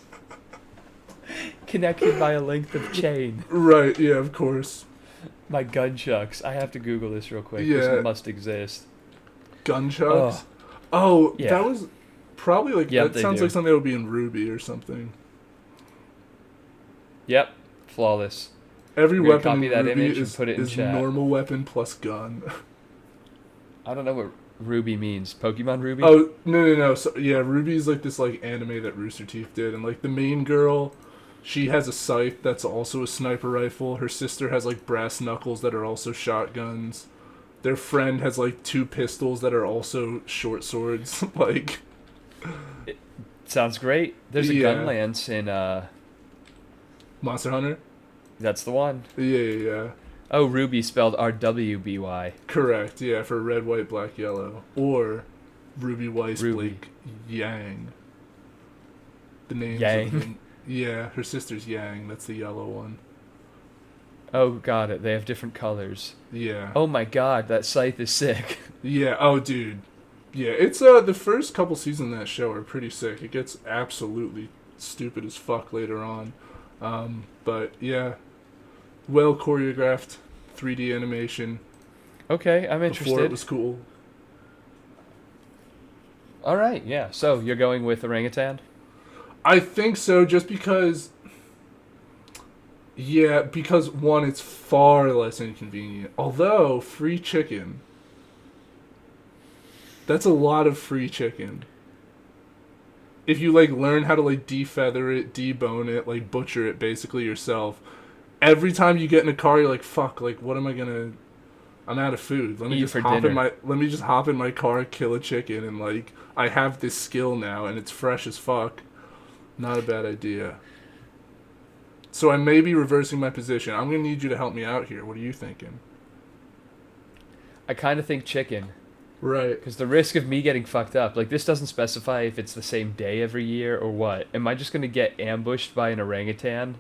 Connected by a length of chain. Right. Yeah. Of course. My gunchucks. I have to Google this real quick. Yeah. This must exist. Gunchucks? Oh, yeah. That was probably like, yep, that sounds like something that would be in Ruby or something. Yep. Flawless. Every weapon in that Ruby image is, and put it in is chat. normal weapon plus gun. I don't know what Ruby means. Pokemon Ruby? Oh, no. So, yeah, Ruby's like this like anime that Rooster Teeth did, and like the main girl, she has a scythe that's also a sniper rifle. Her sister has like brass knuckles that are also shotguns. Their friend has like two pistols that are also short swords. Like, it sounds great. There's a gun lance in Monster Hunter. That's the one. Yeah. Oh, Ruby spelled RWBY. Correct. Yeah, for red, white, black, yellow, or Ruby Weiss Ruby. Blake Yang. The names. Yang. Yeah, her sister's Yang. That's the yellow one. Oh, got it. They have different colors. Yeah. Oh my god, that scythe is sick. Yeah. Oh, dude. Yeah, it's the first couple seasons of that show are pretty sick. It gets absolutely stupid as fuck later on, but yeah, well choreographed 3D animation. Okay, I'm interested. Before it was cool. All right, yeah. So you're going with orangutan? I think so, just because. Yeah, because one, it's far less inconvenient. Although free chicken. That's a lot of free chicken. If you like learn how to like defeather it, debone it, like butcher it basically yourself, every time you get in a car you're like, fuck, like what am I gonna, I'm out of food. Let me just hop in my car, kill a chicken, and like I have this skill now and it's fresh as fuck. Not a bad idea. So I may be reversing my position. I'm gonna need you to help me out here. What are you thinking? I kind of think chicken. Right. Because the risk of me getting fucked up, like this doesn't specify if it's the same day every year or what. Am I just going to get ambushed by an orangutan?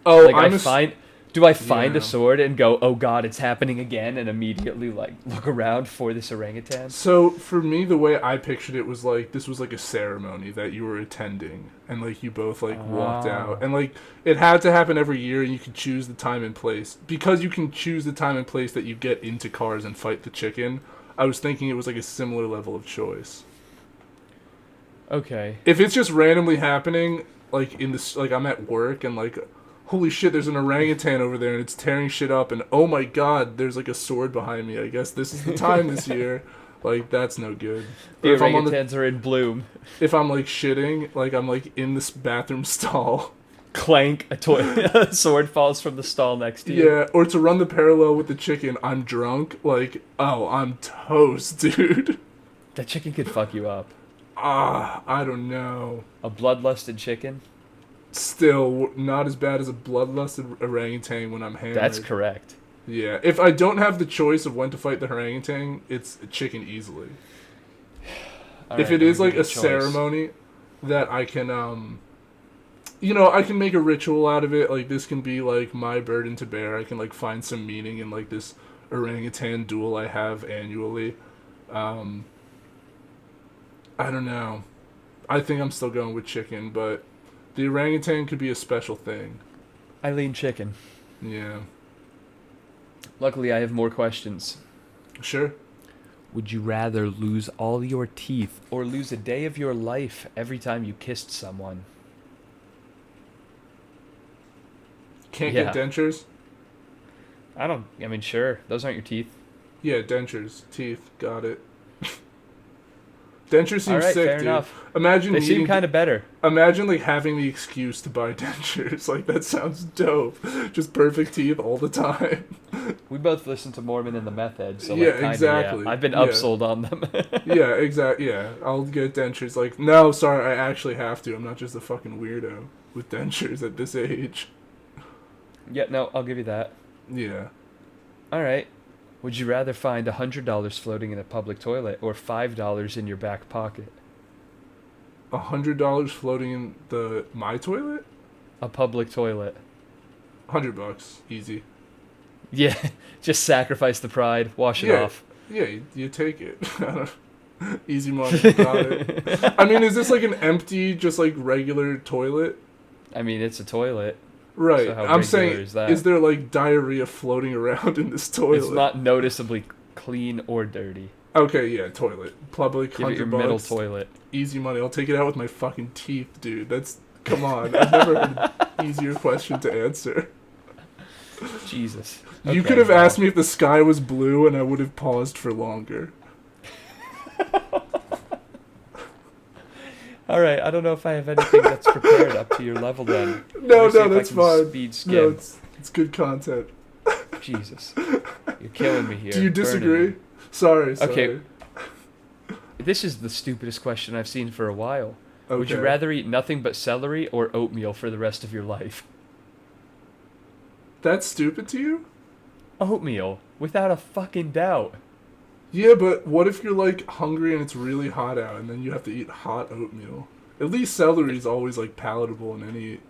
Oh, like do I find a sword and go, oh god, it's happening again, and immediately like look around for this orangutan? So for me, the way I pictured it was like this was like a ceremony that you were attending, and like you both like walked out, and like it had to happen every year, and you could choose the time and place. Because you can choose the time and place that you get into cars and fight the chicken, I was thinking it was like a similar level of choice. Okay. If it's just randomly happening, like in this, like I'm at work and like, holy shit, there's an orangutan over there and it's tearing shit up, and oh my god, there's like a sword behind me. I guess this is the time this year. Like that's no good. The orangutans are in bloom. If I'm like shitting, like I'm like in this bathroom stall. Clank, a sword falls from the stall next to you. Yeah, or to run the parallel with the chicken, I'm drunk, like, oh, I'm toast, dude. That chicken could fuck you up. I don't know. A bloodlusted chicken? Still not as bad as a bloodlusted orangutan when I'm hammered. That's correct. Yeah, if I don't have the choice of when to fight the orangutan, it's chicken easily. If it is like a ceremony that I can, I can make a ritual out of it. Like, this can be like my burden to bear. I can like find some meaning in like this orangutan duel I have annually. I don't know. I think I'm still going with chicken, but the orangutan could be a special thing. I lean chicken. Yeah. Luckily, I have more questions. Sure. Would you rather lose all your teeth or lose a day of your life every time you kissed someone? Can't get dentures? I mean, sure. Those aren't your teeth. Yeah, dentures. Teeth. Got it. Dentures seem sick, fair dude. enough. Imagine they seem kind of better. Imagine like having the excuse to buy dentures. Like, that sounds dope. Just perfect teeth all the time. We both listen to Mormon and the Meth Head, so yeah, like, kinda, exactly. Yeah. I've been upsold on them. Yeah, exactly. Yeah, I'll get dentures. Like, no, sorry, I actually have to. I'm not just a fucking weirdo with dentures at this age. Yeah, no, I'll give you that. Yeah. All right. Would you rather find $100 floating in a public toilet or $5 in your back pocket? $100 floating in my toilet? A public toilet. $100, easy. Yeah, just sacrifice the pride, wash it off. Yeah, you take it. Easy money, got it. I mean, is this like an empty, just like regular toilet? I mean, it's a toilet. Right. So I'm saying, is there like diarrhea floating around in this toilet? It's not noticeably clean or dirty. Okay, yeah, toilet. Public, Give it your $100. middle toilet. Easy money. I'll take it out with my fucking teeth, dude. Come on. I've never heard an easier question to answer. Jesus. You could have asked me if the sky was blue and I would have paused for longer. All right, I don't know if I have anything that's prepared up to your level then. No, that's fine. Speed skim. No, it's good content. Jesus. You're killing me here. Do you disagree? Sorry. Okay. This is the stupidest question I've seen for a while. Okay. Would you rather eat nothing but celery or oatmeal for the rest of your life? That's stupid to you? Oatmeal, without a fucking doubt. Yeah, but what if you're like hungry and it's really hot out and then you have to eat hot oatmeal? At least celery is always like palatable in any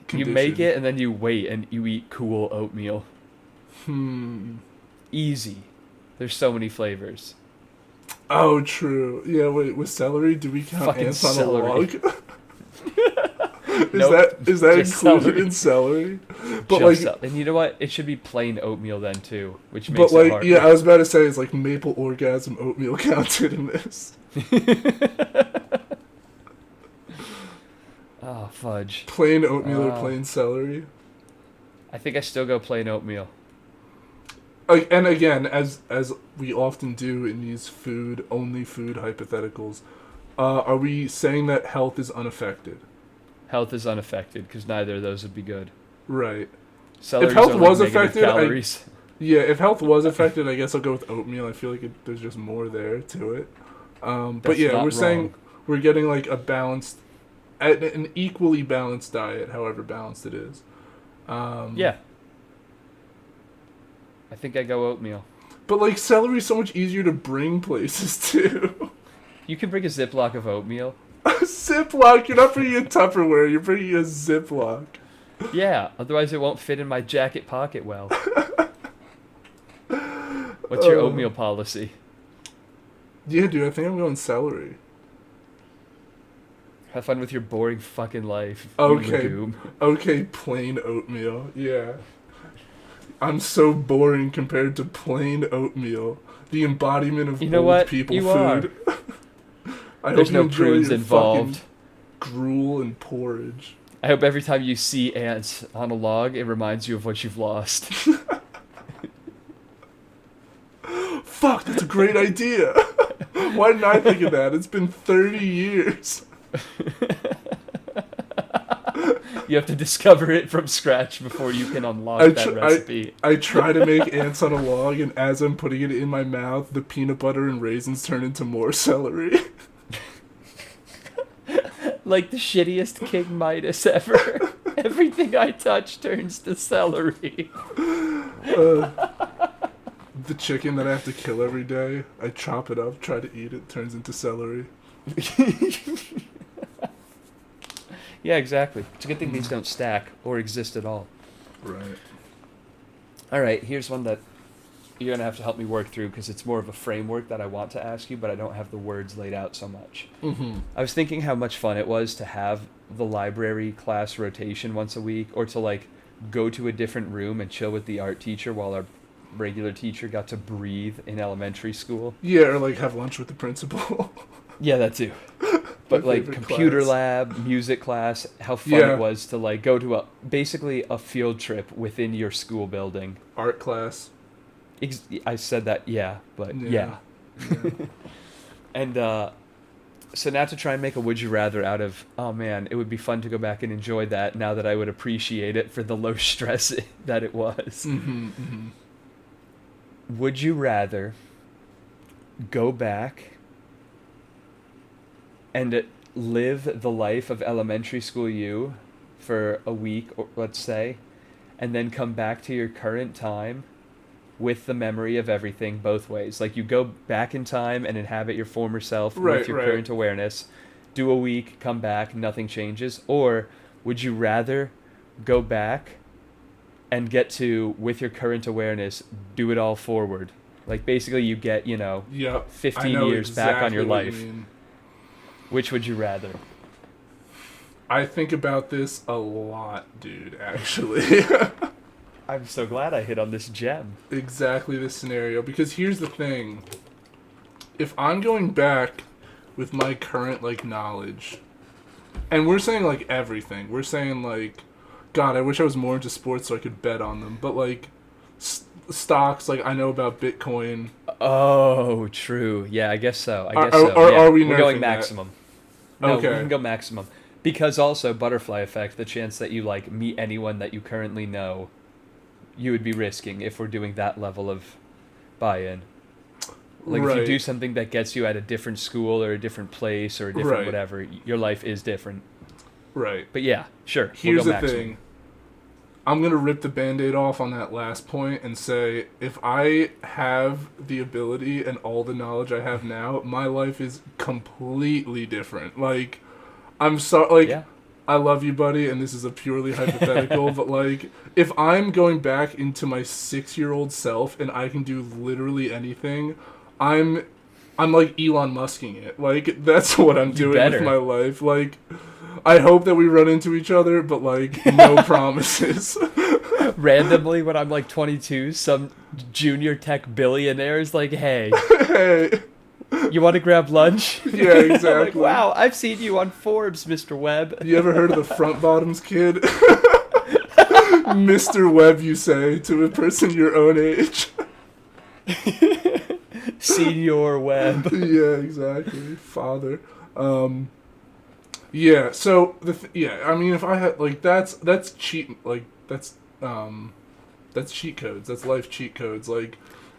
condition. You make it and then you wait and you eat cool oatmeal. Easy. There's so many flavors. Oh, true. Yeah, wait, with celery, do we count Fucking ants on celery. a log? Nope, is that included celery. in celery? But and you know what? It should be plain oatmeal then too, which makes but like, it hard. yeah, I was about to say, is like maple orgasm oatmeal counted in this? Oh, fudge. Plain oatmeal or plain celery? I think I still go plain oatmeal. Like, and again, as we often do in these only food hypotheticals, are we saying that health is unaffected? Health is unaffected because neither of those would be good. Right. Celery's if health are, like, was negative affected, calories. if health was affected, I guess I'll go with oatmeal. I feel like there's just more there to it. But yeah, we're saying we're getting like an equally balanced diet, however balanced it is. Yeah. I think I go oatmeal. But like, celery is so much easier to bring places too. You can bring a Ziploc of oatmeal. A Ziploc? You're not bringing a Tupperware. You're bringing a Ziploc. Yeah, otherwise it won't fit in my jacket pocket well. What's your oatmeal policy? Yeah, dude, I think I'm going celery. Have fun with your boring fucking life. Okay, plain oatmeal. Yeah. I'm so boring compared to plain oatmeal. The embodiment of old people food. There's no prunes involved. Gruel and porridge. I hope every time you see ants on a log, it reminds you of what you've lost. Fuck, that's a great idea. Why didn't I think of that? It's been 30 years. You have to discover it from scratch before you can unlock that recipe. I try to make ants on a log, and as I'm putting it in my mouth, the peanut butter and raisins turn into more celery. Like the shittiest King Midas ever. Everything I touch turns to celery. Uh, the chicken that I have to kill every day, I chop it up, try to eat it, turns into celery. Yeah, exactly. It's a good thing these don't stack or exist at all. Right. All right, here's one that you're going to have to help me work through because it's more of a framework that I want to ask you, but I don't have the words laid out so much. Mm-hmm. I was thinking how much fun it was to have the library class rotation once a week, or to like go to a different room and chill with the art teacher while our regular teacher got to breathe in elementary school. Yeah, or like have lunch with the principal. Yeah, that too. But My like favorite computer class. lab, music class, how fun Yeah. it was to like go to basically a field trip within your school building. Art class. I said that, yeah, but yeah. Yeah. And so now to try and make a would you rather out of, oh man, it would be fun to go back and enjoy that now that I would appreciate it for the low stress that it was. Mm-hmm, mm-hmm. Would you rather go back and live the life of elementary school you for a week, or let's say, and then come back to your current time with the memory of everything both ways? Like you go back in time and inhabit your former self with your current awareness, do a week, come back, nothing changes. Or would you rather go back and get to, with your current awareness, do it all forward? Like basically you get, Yep. 15 years back on your life. You mean. Which would you rather? I think about this a lot, dude, actually. I'm so glad I hit on this gem. Exactly this scenario. Because here's the thing. If I'm going back with my current, like, knowledge, and we're saying, like, everything. We're saying, like, God, I wish I was more into sports so I could bet on them. But, like, stocks, like, I know about Bitcoin. Oh, true. Yeah, I guess so. Are we We're going nerfing maximum. that? No, Okay. we can go maximum. Because also, butterfly effect, the chance that you, like, meet anyone that you currently know, you would be risking if we're doing that level of buy-in. Like, if you do something that gets you at a different school or a different place or a different whatever, your life is different. Right. But yeah, sure. Here's we'll go the maximum. thing. I'm going to rip the Band-Aid off on that last point and say, if I have the ability and all the knowledge I have now, my life is completely different. Like, I'm sorry, like, Yeah. I love you, buddy, and this is a purely hypothetical, but, like, if I'm going back into my 6-year-old self and I can do literally anything, I'm like Elon Musking it. Like, that's what I'm doing with my life. Like, I hope that we run into each other, but, like, no promises. Randomly, when I'm like 22, some junior tech billionaire is like, hey, Hey. you want to grab lunch? Yeah, exactly. I'm like, wow, I've seen you on Forbes, Mr. Webb. You ever heard of the Front Bottoms Kid? Mr. Webb, you say, to a person your own age. Senior Webb. Yeah, exactly. Father. Yeah, so I mean, if I had, like, that's cheat, like, that's cheat codes. That's life cheat codes. Like,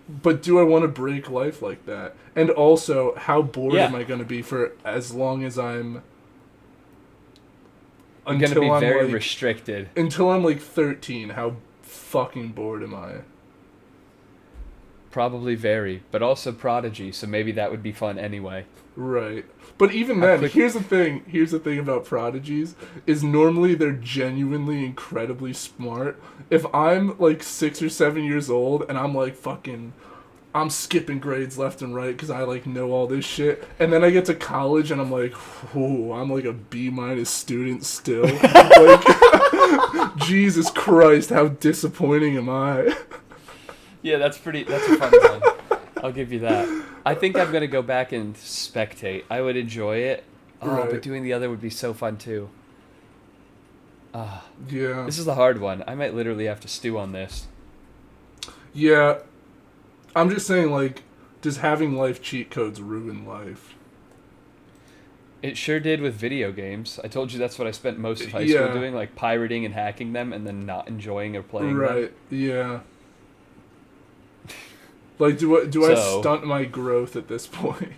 but do I want to break life like that? And also, how bored am I going to be for as long as I'm going to be very restricted. Until I'm like 13, how fucking bored am I? Probably very, but also Prodigy, so maybe that would be fun anyway. Right. But even then, here's the thing about prodigies, is normally they're genuinely incredibly smart. If I'm like 6 or 7 years old and I'm like I'm skipping grades left and right because I like know all this shit, and then I get to college and I'm like, whoa, I'm like a B- student still. Like, Jesus Christ, how disappointing am I? Yeah, that's a fun one. I'll give you that. I think I'm going to go back and spectate. I would enjoy it. Oh, but doing the other would be so fun too. Yeah. This is the hard one. I might literally have to stew on this. Yeah. I'm just saying, like, does having life cheat codes ruin life? It sure did with video games. I told you that's what I spent most of high school doing, like pirating and hacking them and then not enjoying or playing them. Right, yeah. Like, do I stunt my growth at this point?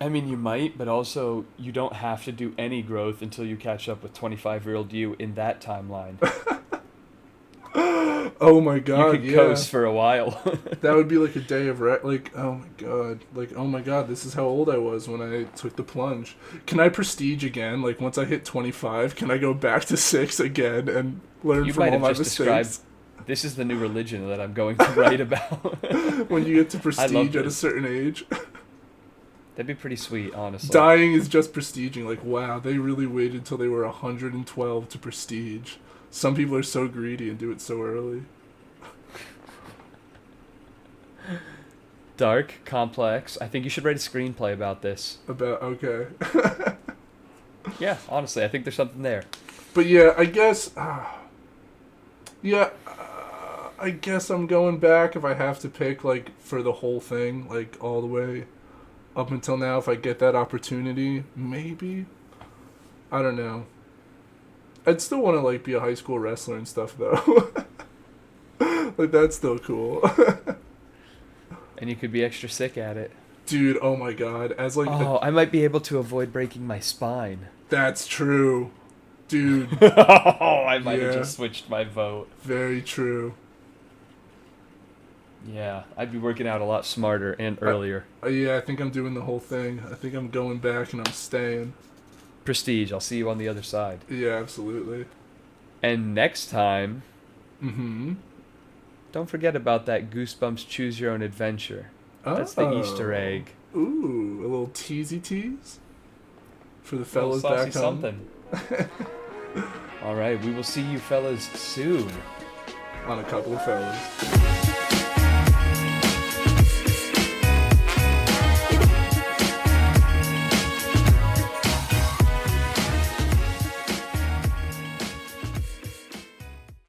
I mean, you might, but also you don't have to do any growth until you catch up with 25-year-old you in that timeline. Oh my You god, could yeah. coast for a while. That would be like a day of like, oh my god, like, oh my god, this is how old I was when I took the plunge. Can I prestige again? Like, once I hit 25, can I go back to 6 again and learn You from might all have my just described mistakes? this is the new religion that I'm going to write about. When you get to I love prestige at a this. certain age. That'd be pretty sweet, honestly. Dying is just prestiging. Like, wow, they really waited till they were 112 to prestige. Some people are so greedy and do it so early. Dark, complex. I think you should write a screenplay about this. About, okay. Yeah, honestly, I think there's something there. But yeah, I guess, yeah, I guess I'm going back if I have to pick, like, for the whole thing, like, all the way up until now. If I get that opportunity, maybe. I don't know. I'd still want to, like, be a high school wrestler and stuff, though. Like, that's still cool. And you could be extra sick at it. Dude, oh my god. As, like, Oh, I might be able to avoid breaking my spine. that's true. Dude, Oh, I might have Yeah. just switched my vote. very true. Yeah, I'd be working out a lot smarter and earlier. Yeah, I think I'm doing the whole thing. I think I'm going back and I'm staying. Prestige, I'll see you on the other side. Yeah, absolutely. And next time, Mm-hmm. don't forget about that Goosebumps Choose Your Own Adventure. That's the Easter egg. Ooh, a little teasy tease for the Little fellas saucy back home. something. All right, we will see you fellas soon. On a couple of fellas.